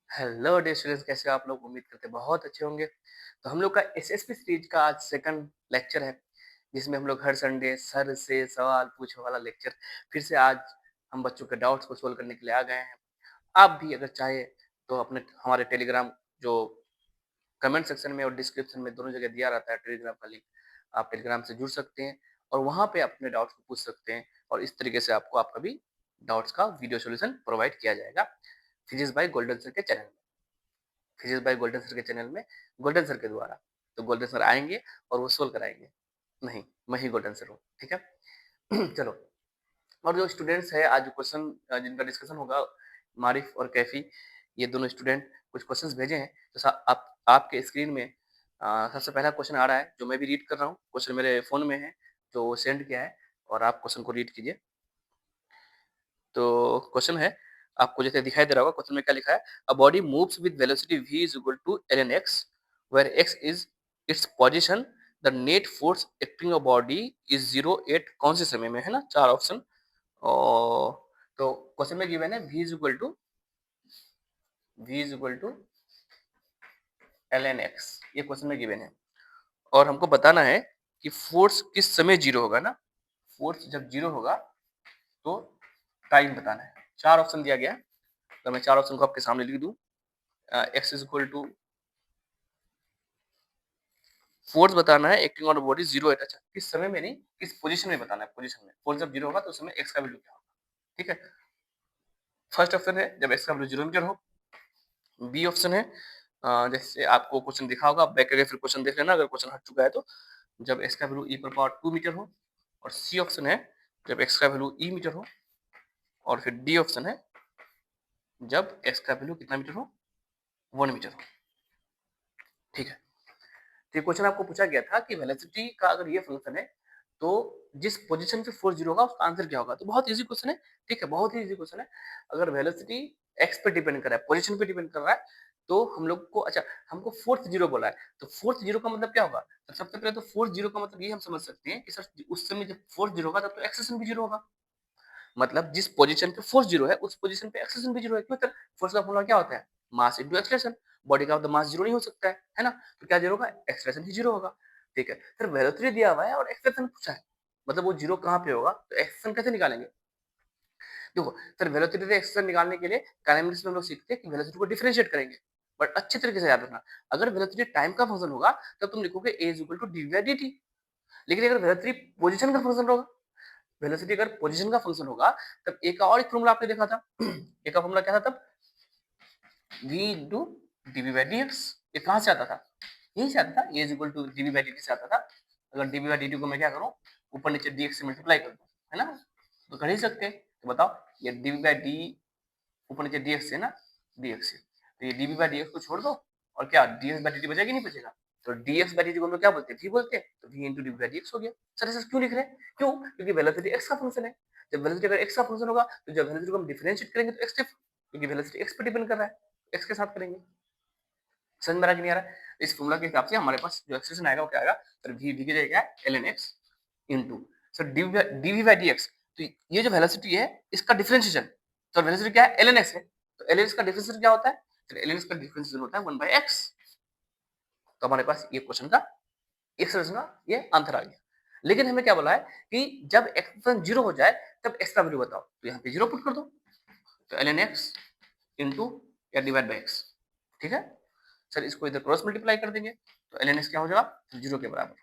Hello dear students, कैसे हो आप लोग? उम्मीद करते हैं बहुत अच्छे होंगे। तो हम लोग का एसएसपी सीरीज का आज सेकंड लेक्चर है, जिसमें हम लोग हर संडे सर से सवाल पूछो वाला लेक्चर फिर से आज हम बच्चों के डाउट्स को सोल्व करने के लिए आ गए हैं। आप भी अगर चाहे तो अपने हमारे टेलीग्राम जो कमेंट सेक्शन में और डिस्क्रिप्शन में दोनों जगह दिया रहता है टेलीग्राम का लिंक, आप टेलीग्राम से जुड़ सकते हैं और वहाँ पे अपने डाउट्स को पूछ सकते हैं और इस तरीके से आपको आपका भी डाउट्स का वीडियो सॉल्यूशन प्रोवाइड किया जाएगा फिजिक्स बाय गोल्डन सर के चैनल में। फिजिक्स बाय गोल्डन सर के चैनल में गोल्डन सर के द्वारा। तो गोल्डन सर आएंगे और वो सोल्व कराएंगे। नहीं, मैं ही गोल्डन सर हूँ, ठीक है। चलो, और जो स्टूडेंट्स है आज क्वेश्चन जिनका डिस्कशन होगा, मारिफ और कैफी, ये दोनों स्टूडेंट कुछ क्वेश्चंस भेजे हैं। तो आप आपके स्क्रीन में सबसे पहला क्वेश्चन आ रहा है जो मैं भी रीड कर रहा हूँ। क्वेश्चन मेरे फोन में है जो सेंड किया है और आप क्वेश्चन को रीड कीजिए। तो क्वेश्चन है, आपको जैसे दिखाई दे रहा होगा क्वेश्चन में क्या लिखा है। A body moves with velocity v is equal to ln x where x is its position. The net force acting a body is 0 at कौन से समय में, है ना, चार ऑप्शन। और तो क्वेश्चन में गिवन है v is equal to ln x, ये क्वेश्चन में गिवन है और हमको बताना है कि फोर्स किस समय जीरो होगा ना। फोर्स जब जीरो होगा तो टाइम बताना है। चार ऑप्शन दिया गया है, तो मैं चार ऑप्शन को आपके सामने लिख दूं। X is equal to, force बताना है acting on body zero at, अच्छा किस समय में नहीं किस पोजीशन में बताना है। पोजीशन में फोर्स जब जीरो होगा तो उस समय एक्स का वैल्यू क्या होगा, ठीक है। फर्स्ट ऑप्शन है जब एक्स का वैल्यू जीरो मीटर हो। बी ऑप्शन है जैसे आपको क्वेश्चन दिखा होगा, बैक करके फिर क्वेश्चन देख लेना अगर क्वेश्चन हट चुका है तो, जब एक्स का वैल्यू ई पर पावर 2 मीटर हो। और सी ऑप्शन है जब एक्स का वैल्यू ई मीटर हो। और फिर डी ऑप्शन है जब एक्स का वैल्यू कितना मीटर हो, 1 मीटर हो, ठीक है। तो ये क्वेश्चन आपको पूछा गया था कि वेलोसिटी का अगर ये फंक्शन है तो जिस पोजीशन पे फोर्स जीरो होगा उसका आंसर क्या होगा। तो बहुत इजी क्वेश्चन है, ठीक है, बहुत ही इजी क्वेश्चन है। अगर वेलोसिटी एक्स पे डिपेंड कर रहा है, पोजीशन पे डिपेंड कर रहा है, तो हम लोग को, अच्छा हमको फोर्स जीरो बोला है, तो फोर्स जीरो का मतलब क्या होगा। तो सबसे पहले तो फोर्स जीरो का मतलब ये हम समझ सकते हैं कि सर उस समय जब फोर्स जीरो होगा तब तो एक्सेलरेशन भी जीरो होगा। मतलब जिस पोजीशन पे फोर्स जीरो है उस पोजीशन पे एक्सेलरेशन भी जीरो है। क्यों? फोर्स का फॉर्मूला क्या होता है, मास इनटू एक्सेलरेशन। बॉडी का तो मास जीरो नहीं हो सकता है ना, तो क्या जीरो होगा, एक्सेलरेशन ही जीरो होगा, ठीक है। फिर वेलोसिटी दिया हुआ है और एक्सेलरेशन पूछा है, मतलब वो जीरो कहाँ पे होगा, तो एक्सेलरेशन कैसे निकालेंगे। देखो, फिर वेलोसिटी से एक्सेलरेशन निकालने के लिए काइनेमेटिक्स में हम लोग सीखते हैं कि वेलोसिटी को डिफरेंशिएट करेंगे। बट अच्छे तरीके से याद रखना, अगर वेलोसिटी टाइम का फंक्शन होगा तब तुम लिखोगे A is equal to D by D T. लेकिन अगर वेलोसिटी पोजीशन का फंक्शन होगा, वेलोसिटी अगर पोजीशन का फंक्शन होगा, तब एक और एक फॉर्मूला आपने देखा था। एक का फॉर्मूला क्या था तब, v into d v by d x. ये कहाँ से आता था, यहीं से आता था, ये is equal to d v by D t से आता था। अगर डीवी बाई डी टी को मैं क्या करूँ, ऊपर नीचे डी एक्स से मल्टीप्लाई कर दूँ, है ना, तो कर ही सकते हैं। तो बताओ, ये डीवी बाई डी ऊपर नीचे डी एक्स से ना, डी एक्स से, तो ये डीवी बाई डी एक्स को छोड़ दो और क्या D x by D T बचेगा नहीं बचेगा। तो D x by D T को हम लोग क्या बोलते हैं, वी बोलते हैं, तो v into d v by d x हो गया। सर ऐसा क्यों लिख रहे हैं, क्यों, क्योंकि वेलोसिटी एक्स का फंक्शन है। जब वेलोसिटी अगर एक्स का फंक्शन होगा तो जब वेलोसिटी को हम डिफरेंशिएट करेंगे तो एक्स, क्योंकि वेलोसिटी एक्स पे डिपेंड कर रहा है, एक्स के साथ करेंगे। समझ में आ रहा कि नहीं आ रहा है। इस फॉर्मूला के हिसाब से हमारे पास जो एक्सप्रेशन आएगा वो क्या आएगा, सर वी की जगह क्या है, l n x into sir d v by d x. तो ये जो वेलोसिटी है इसका डिफरेंशिएशन, तो वेलोसिटी क्या है, एल एन एक्स है, तो एल एन एक्स का डिफरेंशिएशन क्या होता है, सर एल एन एक्स का डिफरेंशिएशन होता है 1 बाई एक्स। तो हमारे पास ये क्वेश्चन का एक्सप्रेशन का ये आंसर आ गया। लेकिन हमें क्या बोला है कि जब एक्सप्रेशन जीरो हो जाए तब एक्स का वैल्यू बताओ, तो यहाँ पे जीरो पुट कर दो, तो एल एन एक्स इंटू या डिवाइड बाई एक्स, ठीक है। सर इसको इधर क्रॉस मल्टीप्लाई कर देंगे तो एल एन एक्स क्या हो जाएगा, जीरो के बराबर।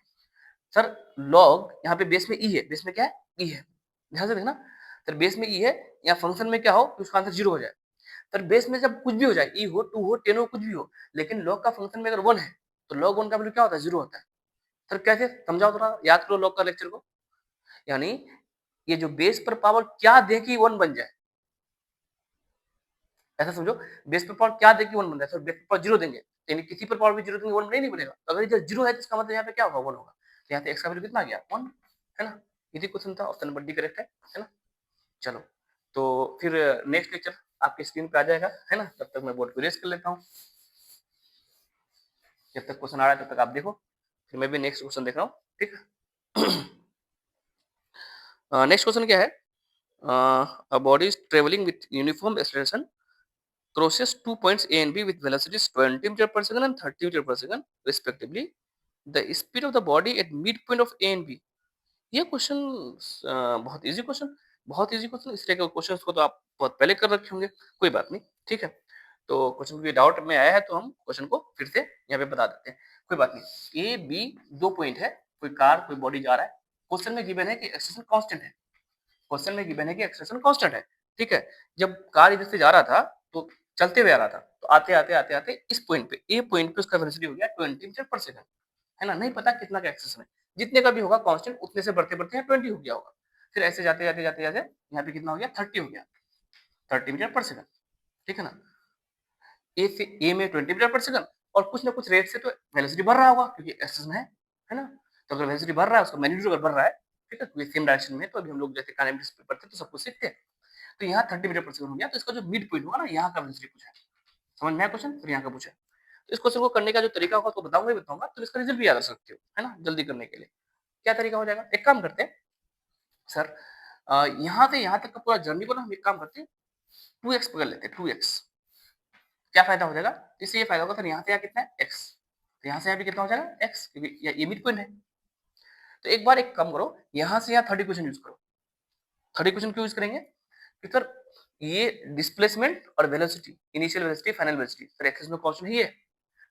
सर लॉग यहाँ पे बेस में ई है, बेस में क्या है, ई है, ध्यान से देखना। सर बेस में ई है, यहाँ फंक्शन में क्या हो तो उसका आंसर जीरो हो जाए। सर बेस में जब कुछ भी हो जाए, ई हो, टू हो, टेन हो, कुछ भी हो, लेकिन लॉग का फंक्शन में अगर वन है तो लॉग वन का वैल्यू क्या होता है, जीरो होता है। सर कैसे, समझाओ थोड़ा, याद करो लॉग का लेक्चर को। यानी ये जो बेस पर पावर क्या दे कि वन बन जाए, ऐसा समझो, बेस पर पावर क्या दे कि वन बन जाए। सर बेस पर पावर जीरो देंगे, यानी किसी पर पावर भी जीरो देंगे वन नहीं बनेगा। तो अगर ये जीरो है तो इसका मतलब यहाँ पे क्या होगा, वन होगा। तो यहाँ पे एक्स का वैल्यू कितना आ गया, वन, है ना। इसी क्वेश्चन था, ऑप्शन नंबर डी करेक्ट है ना। चलो, तो फिर नेक्स्ट लेक्चर आपकी स्क्रीन पे आ जाएगा, है ना। तब तक मैं बोर्ड को इरेज कर लेता हूँ। जब तक क्वेश्चन आ रहा है तब तक आप देखो, फिर मैं भी नेक्स्ट क्वेश्चन देख रहा हूँ, ठीक है। नेक्स्ट क्वेश्चन क्या है, a body is traveling with uniform acceleration crosses 2 points A and B with velocities 20 meter per second and 30 meter per second respectively. The speed of the body at midpoint of A and B. ये question बहुत easy question. इस तरह के question को तो आप बहुत पहले कर रखे होंगे, कोई बात नहीं, ठीक है। तो क्वेश्चन कोई डाउट में आया है तो हम क्वेश्चन को फिर से यहाँ पे बता देते हैं, कोई बात नहीं। ए बी दो पॉइंट है, कोई कार कोई बॉडी जा रहा है, क्वेश्चन में गिवन है कि एक्सेलरेशन कांस्टेंट है, क्वेश्चन में गिवन है कि एक्सेलरेशन कांस्टेंट है, ठीक है। जब कार इधर से जा रहा था तो चलते हुए आ रहा था, तो आते आते आते आते इस पॉइंट पे ए पॉइंट पे उसका वेलोसिटी हो गया 20 मीटर पर सेकंड, है ना। नहीं पता कितना का एक्सेलरेशन है, जितने का भी होगा कांस्टेंट उतने से बढ़ते बढ़ते 20 हो गया होगा। फिर ऐसे जाते जाते जाते जाते यहाँ पे कितना हो गया 30 हो गया, 30 मीटर पर सेकंड, ठीक है ना। ए से ए में 20 मीटर पर सेकंड और कुछ ना कुछ रेट से तो वेलोसिटी बढ़ रहा होगा क्योंकि एक्सेलरेशन है ना। तो अगर वेलोसिटी बढ़ रहा है उसका मैग्नीट्यूड अगर बढ़ रहा है, ठीक है, तो सेम डायरेक्शन में, तो अभी हम लोग जैसे काइनेमेटिक्स में पढ़ते तो सब कुछ सीखते हैं। तो यहाँ 30 मीटर पर सेकंड हो गया, तो इसका जो मिड पॉइंट होगा ना, यहाँ का वेलोसिटी पूछा है, समझ में आया क्वेश्चन, फिर यहाँ का पूछा है। तो इस क्वेश्चन को करने का जो तरीका होगा तो बताऊंगा ही बताऊंगा, तो इसका रिजल्ट भी याद रख सकते हो, है ना, जल्दी करने के लिए। क्या तरीका हो जाएगा, एक काम करते हैं सर, यहाँ से यहाँ तक का पूरा जर्नी को ना हम एक काम करते हैं 2x पकड़ लेते हैं, 2x। क्या फायदा हो जाएगा, इससे ये फायदा होगा सर, यहाँ से यहाँ कितना है x, तो यहाँ से यहाँ भी कितना हो जाएगा x, क्योंकि ये मिड पॉइंट है। तो एक बार एक काम करो, यहाँ से यहाँ 30 क्वेश्चन यूज करो। 30 क्वेश्चन क्यों यूज करेंगे, कि सर ये डिस्प्लेसमेंट और velocity, initial velocity final velocity, sir acceleration constant ही है,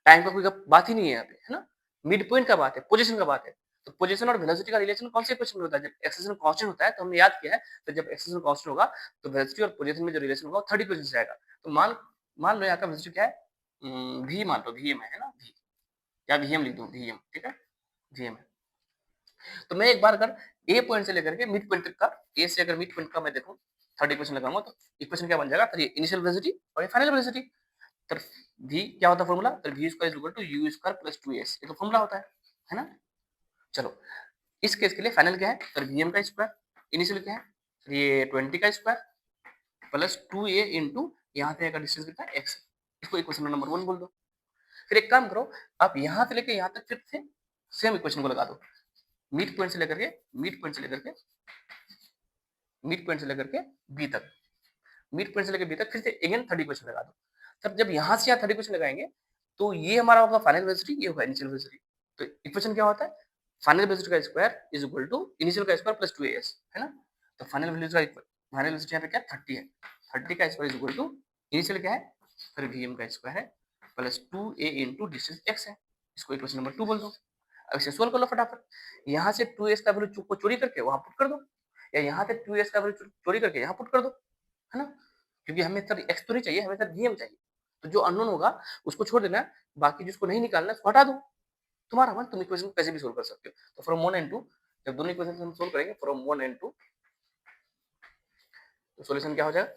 टाइम का कोई बात ही नहीं है यहाँ पे, है ना। मिड पॉइंट का बात है, पोजीशन का बात है। तो पोजीशन और वेलोसिटी का रिलेशन कौन से क्वेश्चन में होता है, जब एक्सेलरेशन कांस्टेंट होता है, तो हमने याद किया है, तो जब एक्सेलरेशन कांस्टेंट होगा तो वेलोसिटी और पोजीशन में जो रिलेशन होगा 30 क्वेश्चन से आएगा। तो मान मान लो यहाँ का वेलोसिटी क्या है, वी मान लो, वीएम है ना, वी या वीएम लिख दो, वीएम, ठीक है, वीएम है। तो मैं एक बार अगर ए पॉइंट से लेकर के मिड पॉइंट तक का, ए से अगर मिड पॉइंट का मैं देखूं 30 क्वेश्चन लगाऊंगा, तो इक्वेशन क्या बन जाएगा, तो ये इनिशियल वेलोसिटी और ये फाइनल वेलोसिटी। तो v क्या होता है फॉर्मूला, तो v square is equal to u square plus 2s, ये तो फॉर्मूला होता है ना। चलो इस केस के लिए फाइनल क्या है, तो vm का स्क्वायर, इनिशियल क्या है, तो ये 20 का स्क्वायर प्लस 2a इंटू यहाँ से का डिस्टेंस कितना है x, इसको इक्वेशन नंबर 1 बोल दो। फिर एक काम करो, आप यहाँ से लेके यहाँ तक फिर से सेम इक्वेशन को लगा दो, मिड पॉइंट से लेकर के मिड पॉइंट से लेकर के मिड पॉइंट से लेकर के बी तक, मिड पॉइंट से लेकर बी तक फिर से अगेन 30 क्वेश्चन लगा दो। तब जब यहाँ से यहाँ 30 क्वेश्चन लगाएंगे तो ये हमारा होगा फाइनल वेलोसिटी, ये होगा इनिशियल वेलोसिटी। तो इक्वेशन क्या होता है, फाइनल वेलोसिटी का square is equal to initial का स्क्वायर प्लस 2as, है ना। तो फाइनल वेलोसिटी का फाइनल वेलोसिटी यहाँ पे क्या 30 है, 30 का square is equal to initial क्या है, फिर vm का स्क्वायर है plus 2a into distance x है, इसको इक्वेशन नंबर 2 बोल दो। अब इसे सोल्व कर लो फटाफट, यहाँ से 2s का वैल्यू को चोरी करके वहां पुट कर दो, या यहाँ से 2s का वैल्यू चोरी करके यहाँ पुट कर दो, है ना। क्योंकि हमें सर x तो नहीं चाहिए, हमें सर vm चाहिए, तो जो अननोन होगा उसको छोड़ देना, बाकी जिसको नहीं निकालना उसको हटा दो, तुम्हारा मन, तुम इक्वेशन कैसे भी सोल्व कर सकते हो। तो फ्रॉम 1 एंड 2, जब दोनों इक्वेशन हम सोल्व करेंगे फ्रॉम 1 एंड 2, तो सॉल्यूशन क्या हो जाएगा,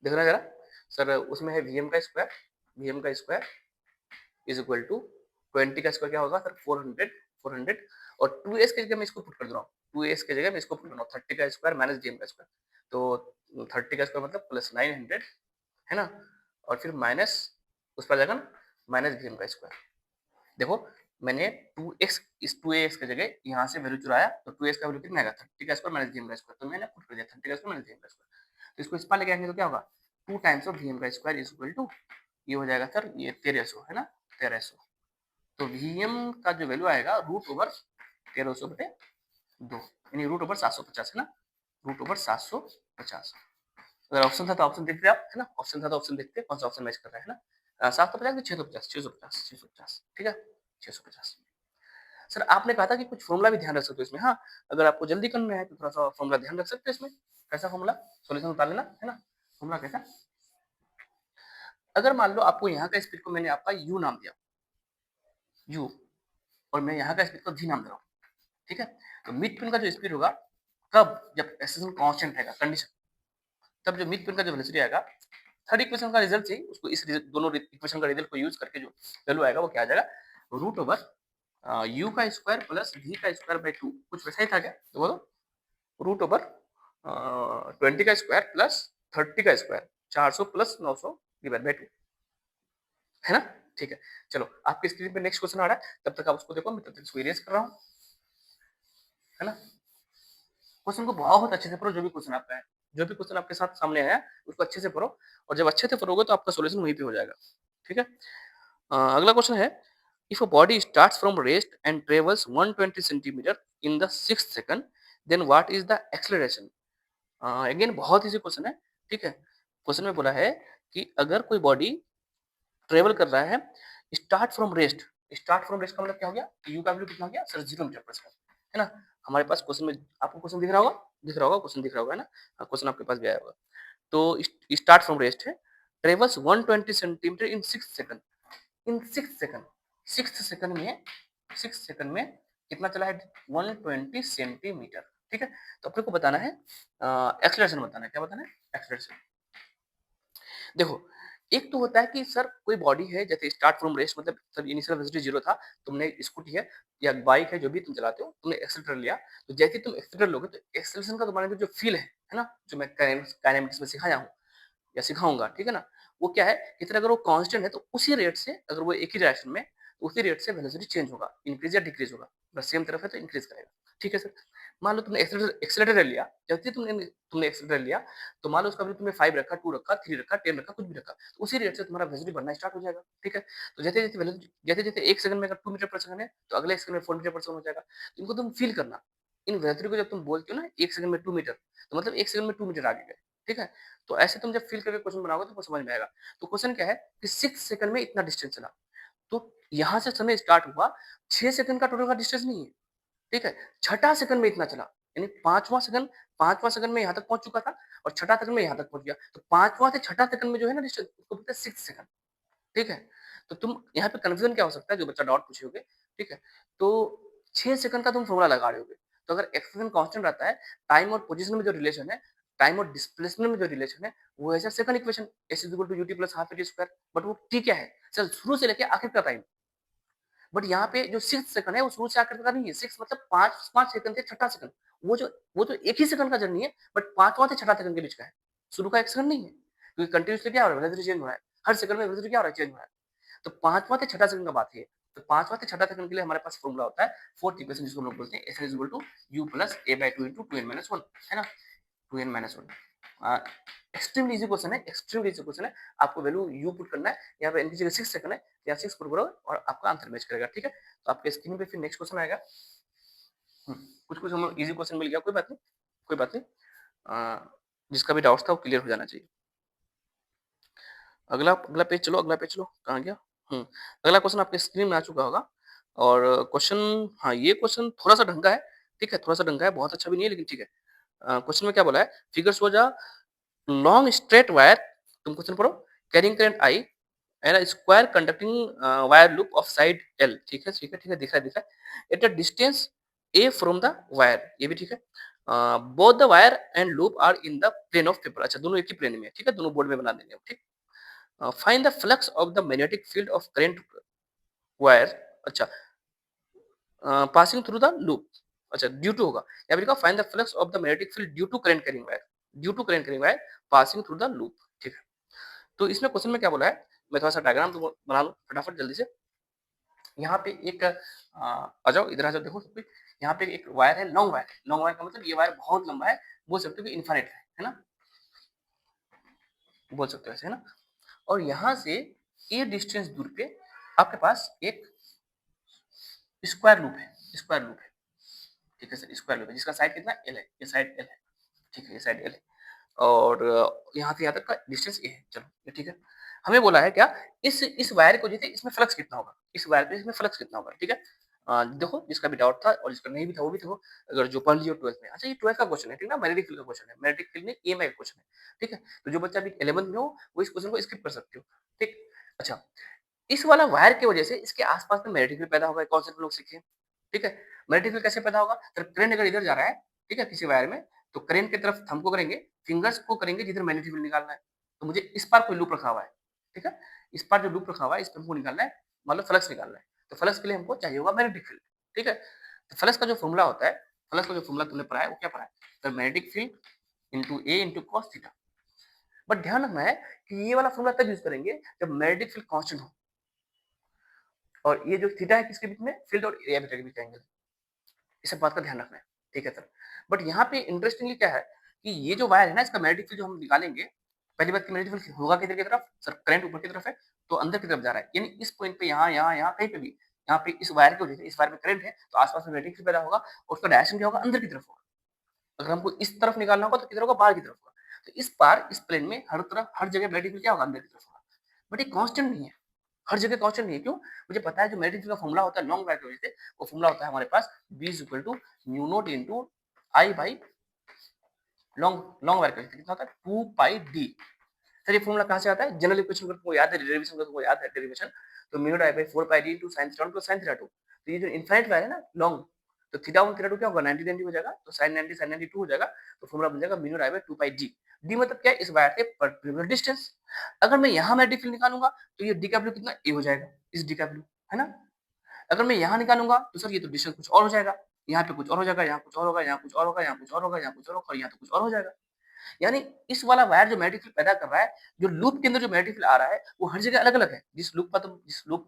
देखना जरा सर, उसमें है vm का स्क्वायर इज इक्वल टू 20 का स्क्वायर क्या होगा सर 400 और 2s की जगह मैं इसको पुट कर दे रहा हूँ, 2s की जगह मैं इसको पुट कर रहा हूँ 30 का स्क्वायर माइनस vm का स्क्वायर, तो 30 का स्क्वायर मतलब प्लस 900, है ना, और फिर माइनस उस पर जाएगा ना माइनस vm का स्क्वायर। देखो मैंने 2x इस 2ax की जगह यहाँ से वैल्यू चुराया, तो 2x का वैल्यू कितना आएगा 30 का स्क्वायर माइनस vm का स्क्वायर, तो मैंने पुट कर दिया 30 का स्क्वायर माइनस vm का स्क्वायर। तो इसको इस पर लेके आएंगे तो क्या होगा 2 टाइम्स ऑफ vm का स्क्वायर इज इक्वल टू, ये हो जाएगा सर ये 1300, है ना, 1300। तो vm का जो वैल्यू आएगा रूट ओवर 1300 बटे 2, यानी रूट ओवर 750, है ना, रूट ओवर 750। अगर ऑप्शन था तो ऑप्शन देखते आप, है ना, ऑप्शन था तो ऑप्शन देखते कौन सा ऑप्शन मैच कर रहा है ना, 750 650 650 650, ठीक है 650। सर आपने कहा था कि कुछ फॉर्मूला भी ध्यान रख सकते हो इसमें, हाँ अगर आपको जल्दी करना है तो थोड़ा सा फॉर्मूला ध्यान रख सकते हो इसमें। कैसा फॉर्मूला, सॉल्यूशन उतार लेना, है ना। फॉर्मूला कैसा, अगर मान लो आपको यहाँ का स्पीड को मैंने आपका u नाम दिया, u, और मैं यहाँ का स्पीड को v नाम दे रहा हूँ, ठीक है। तो मिड पॉइंट का जो स्पीड होगा कब, जब एक्सेलरेशन कांस्टेंट रहेगा कंडीशन, तब जो मिड पॉइंट का जो वेलोसिटी आएगा, थर्ड इक्वेशन का रिजल्ट चाहिए उसको, इस दोनों इक्वेशन का रिजल्ट को यूज करके जो वैल्यू आएगा वो क्या आ जाएगा, रूट ओवर u का स्क्वायर प्लस v का स्क्वायर बाई 2, कुछ वैसा ही था क्या, तो बोलो रूट ओवर 20 का स्क्वायर प्लस 30 का स्क्वायर 400 प्लस 900 डिवाइड बाई 2, है ना। ठीक है, चलो आपकी स्क्रीन पे नेक्स्ट क्वेश्चन आ रहा है, तब तक आप उसको देखो, मैं तब तक इसको इरेज कर रहा हूँ, है ना। क्वेश्चन को बहुत अच्छे से पढ़ो, जो भी क्वेश्चन आपका है जो भी क्वेश्चन आपके साथ सामने आया उसको अच्छे से पढ़ो, और जब अच्छे से पढ़ोगे तो आपका सॉल्यूशन वहीं पे हो जाएगा। ठीक है? अगला क्वेश्चन है, if a body starts from rest and travels 120 centimetre in the 6th second, then what is the acceleration? Again बहुत इजी क्वेश्चन है। ठीक है? क्वेश्चन में बोला है कि अगर कोई बॉडी ट्रेवल कर रहा है, स्टार्ट फ्रॉम रेस्ट का मतलब क्या हो गया? यू का वैल्यू कितना हो गया सर? 0 मीटर पर सेकंड, है ना? हमारे पास क्वेश्चन में आपको क्वेश्चन दिख रहा होगा, क्वेश्चन दिख रहा होगा, है ना? हाँ, क्वेश्चन आपके पास भी आया होगा। तो स्टार्ट फ्रॉम रेस्ट है, ट्रेवल्स 120 सेंटीमीटर इन 6 सेकंड, इन 6 सेकंड, 6 सेकंड में 6 सेकंड में कितना चला है? 120 सेंटीमीटर। ठीक है? तो अपने को बताना है एक्सेलरेशन बताना है। क्या बताना है? एक्सेलरेशन। देखो, एक तो होता है कि सर कोई बॉडी है, जैसे स्टार्ट फ्रॉम रेस्ट मतलब सर इनिशियल वेलोसिटी 0 था, तुमने स्कूटी है या बाइक है जो भी तुम चलाते हो, तुमने एक्सेलरेटर लिया, तो जैसे ही तुम एक्सेलरेटर लोगे तो एक्सेलरेशन का तुम्हारे अंदर जो फील है ना? जो मैं काइनेमेटिक्स में सिखाया हूँ या सिखाऊंगा, ठीक है ना? वो क्या है कि सर अगर वो कांस्टेंट है तो उसी रेट से, अगर वो एक ही डायरेक्शन में, तो उसी रेट से वेलोसिटी चेंज होगा, इंक्रीज या डिक्रीज होगा। अगर सेम तरफ है तो इंक्रीज करेगा। ठीक है सर? मान लो तुमने एक्सेलरेटर एक्सेलरेटर लिया, जैसे ही तुमने एक्सेलरेटर लिया, तो मान लो उसका तुमने 5 रखा, 2 रखा, 3 रखा, 10 रखा, कुछ भी रखा, तो उसी रेट से तुम्हारा वेलोसिटी बढ़ना स्टार्ट हो जाएगा। ठीक है? तो जैसे-जैसे 1 सेकंड में अगर 2 मीटर पर सेकंड है, तो अगले 1 सेकंड में 4 मीटर पर सेकंड हो जाएगा। तो इनको तुम फील करना। इन वेलोसिटी को जब तुम बोलते हो ना 1 सेकंड में 2 मीटर, तो मतलब 1 सेकंड में 2 मीटर आगे गए। ठीक है? तो ऐसे तुम जब फील करके क्वेश्चन बनाओगे तो तुमको समझ में आएगा। तो क्वेश्चन क्या है कि 6 सेकंड में इतना डिस्टेंस चला। तो यहाँ से समय स्टार्ट हुआ, 6 सेकंड का टोटल का डिस्टेंस नहीं है। ठीक है? छठा सेकंड में इतना चला, यानी 5वां सेकंड में यहाँ तक पहुँच चुका था, और छठा सेकंड में यहाँ तक पहुँच गया। तो 5वां से छठा सेकंड में जो है ना डिस्टेंस, उसको बोलते हैं 6 सेकंड। ठीक है? तो तुम यहाँ पे कन्फ्यूजन क्या हो सकता है, जो बच्चा डाउट पूछे होगे, ठीक है? तो 6 सेकंड का तुम फॉर्मूला लगा रहे होगे। तो अगर एक्सेलरेशन कांस्टेंट रहता है, टाइम और पोजीशन में जो रिलेशन है, टाइम और डिस्प्लेसमेंट में जो रिलेशन है, वो है sir second equation, s = ut + half a t square. But वो t क्या है? सर शुरू से लेके आखिर का टाइम। बट यहाँ पे जो 6 सेकंड है वो शुरू से आखिर तक का नहीं है। 6 मतलब 5 सेकंड से छठा सेकंड। वो तो एक ही सेकंड का जर्नी है, बट 5वां से छठा सेकंड के बीच का है। शुरू का 1 सेकंड नहीं है। क्योंकि कंटीन्यूअसली क्या हो रहा है? वेलोसिटी चेंज हो रहा है। हर सेकंड में वेलोसिटी क्या हो रहा है? चेंज हो रहा है। तो 5वां से छठा सेकंड का बात है ये। तो 5वां से छठा सेकंड के लिए हमारे पास फॉर्मूला होता है फोर्थ इक्वेशन, जिसको हम लोग बोलते हैं Sn = u + a/2 * 2n - 1, है ना? 2n - 1। एक्सट्रीमली इजी क्वेश्चन है, एक्सट्रीमली इजी क्वेश्चन है। आपको वैल्यू u पुट करना है, यहाँ पे n की जगह 6 सेकंड है, या 6 पुट करो और आपका आंसर मैच करेगा। ठीक है? तो आपके स्क्रीन पे फिर नेक्स्ट क्वेश्चन आएगा। कुछ-कुछ हम लोग इजी क्वेश्चन मिल गया, कोई बात नहीं, कोई बात नहीं। जिसका भी डाउट्स था वो क्लियर हो जाना चाहिए। अगला अगला पेज चलो, अगला पेज चलो, कहाँ गया? अगला क्वेश्चन आपके स्क्रीन में आ चुका होगा, और क्वेश्चन, हाँ, ये क्वेश्चन थोड़ा-सा ढंग का है, ठीक है? थोड़ा-सा ढंग का है, बहुत अच्छा भी नहीं है, लेकिन ठीक है। क्वेश्चन में क्या बोला है? Figure shows a long straight wire, तुम क्वेश्चन पढ़ो, carrying current I and a square conducting wire loop of side L। ठीक है, ठीक है, ठीक है, दिख रहा है, दिख रहा है। At a distance A from the wire, ये भी ठीक है। Both the wire and loop are in the plane of paper. अच्छा, दोनों एक ही प्लेन में है, ठीक है? दोनों बोर्ड में बना देंगे हम, ठीक? Find the flux of the magnetic field of current wire. अच्छा, पासिंग थ्रू द लूप। अच्छा, ड्यू टू होगा, या फिर लिखा find the flux of the magnetic field due to current carrying wire, due to current carrying wire passing through the loop. ठीक है? तो इसमें क्वेश्चन में क्या बोला है, मैं थोड़ा सा डायग्राम तो बना लूं फटाफट जल्दी से। यहाँ पे एक आ जाओ, इधर आ जाओ, देखो सब कुछ। यहाँ पे एक वायर है, लॉन्ग वायर। लॉन्ग वायर का मतलब ये वायर बहुत लंबा है, बोल सकते हो कि इनफाइनाइट है ना? बोल सकते हो ऐसे, है ना? और यहाँ से ए डिस्टेंस दूर पे आपके पास एक स्क्वायर लूप है, स्क्वायर लूप है। ठीक है सर, स्क्वायर लूप है, जिसका साइड कितना? एल है, ये साइड एल है। ठीक है, ये साइड एल है, और यहाँ से यहाँ तक का डिस्टेंस ए है। चलो, ये ठीक है। हमें बोला है क्या, इस वायर को जैसे इसमें फ्लक्स कितना होगा, इस वायर पे इसमें फ्लक्स कितना होगा। ठीक है? देखो, जिसका भी डाउट था और जिसका नहीं भी था वो भी देखो, अगर जो पढ़ लियो 12th में। अच्छा, ये 12th का क्वेश्चन है, ठीक है ना? मैग्नेटिक फील्ड का क्वेश्चन है, मैग्नेटिक फील्ड में ईएमआई का क्वेश्चन है। ठीक है? तो जो बच्चा अभी 11th में हो, वो इस क्वेश्चन को स्किप कर सकते हो। ठीक? अच्छा, इस वाला वायर की वजह से इसके आसपास में मैग्नेटिक फील्ड पैदा होगा, कॉन्सेप्ट लोग सीखे। ठीक है? मैग्नेटिक फील्ड कैसे पैदा होगा? करंट अगर इधर जा रहा है, ठीक है, किसी वायर में, तो करंट की तरफ थंब को करेंगे, फिंगर्स को करेंगे जिधर मैग्नेटिक फील्ड निकालना है। तो मुझे इस पार कोई लूप रखा हुआ है, ठीक है? इस पार जो लूप रखा हुआ है, इस पे हमको निकालना है, मतलब फ्लक्स निकालना है। तो फ्लक्स के लिए हमको चाहिए होगा मैग्नेटिक फील्ड। ठीक है? तो फ्लक्स का जो फॉर्मूला होता है, फ्लक्स का जो फॉर्मूला तुमने पढ़ा है, वो क्या पढ़ा है? तो magnetic field into A into cos theta. But ध्यान रखना है कि ये वाला फॉर्मूला तब यूज करेंगे जब मैग्नेटिक फील्ड कांस्टेंट हो, और ये जो थीटा है किसके बीच में? फील्ड और एरिया के बीच का एंगल। इस सब बात का ध्यान रखना है। ठीक है सर? बट यहाँ पे इंटरेस्टिंगली क्या है कि ये जो वायर है ना, इसका मैग्नेटिक फील्ड जो हम निकालेंगे, पहली बात कि मैग्नेटिक फील्ड होगा किधर की तरफ सर, करंट ऊपर की तरफ है तो अंदर की तरफ जा रहा है, यानी इस पॉइंट पे यहाँ कहीं पे भी, यहाँ पे इस वायर की वजह से, इस वायर में करंट है तो आसपास में मैग्नेटिक फील्ड पैदा होगा और उसका डायरेक्शन क्या होगा, अंदर की तरफ होगा। अगर हमको इस तरफ निकालना होगा तो किधर होगा, बाहर की तरफ होगा। तो इस पार इस प्लेन में हर तरफ हर जगह मैग्नेटिक फील्ड क्या होगा, अंदर की तरफ होगा। बट ये कांस्टेंट नहीं है, हर जगह कांस्टेंट नहीं है। क्यों? मुझे पता है जो मैग्नेटिक फील्ड का फॉर्मूला होता है लॉन्ग वायर की वजह से, वो फॉर्मूला होता है हमारे पास B is equal to mu not into I by long long wire की वजह से कितना होता है 2 पाई d। सर ये फॉर्मूला कहाँ से आता है, जनरल इक्वेशन को याद है, डेरिवेशन को याद है, डेरिवेशन तो mu naught I by 4 pi d into sin theta 1 plus sin theta 2। तो ये जो इनफाइनाइट वायर है ना लॉन्ग, तो थीटा 1 थीटा 2 क्या होगा 90 90 हो जाएगा, तो sin 90 sin 92 हो जाएगा। तो फॉर्मूला बन जाएगा mu not I by 2 pi d। d मतलब क्या है, इस वायर के परपेंडिकुलर डिस्टेंस। अगर मैं यहाँ मैग्नेटिक फील्ड निकालूंगा तो ये d का वैल्यू कितना a हो जाएगा, इस d का वैल्यू, है ना। अगर मैं यहाँ निकालूंगा तो सर ये तो डिस्टेंस कुछ और हो जाएगा, यहाँ पे कुछ और हो जाएगा, यहाँ कुछ और होगा, यहाँ कुछ और होगा, यहाँ कुछ और होगा, यहाँ कुछ और होगा और यहाँ तो कुछ और हो जाएगा। यानी इस वाला वायर जो मैग्नेटिक फील्ड पैदा कर रहा है, जो लूप के अंदर जो मैग्नेटिक फील्ड आ रहा है वो हर जगह अलग अलग है। जिस लूप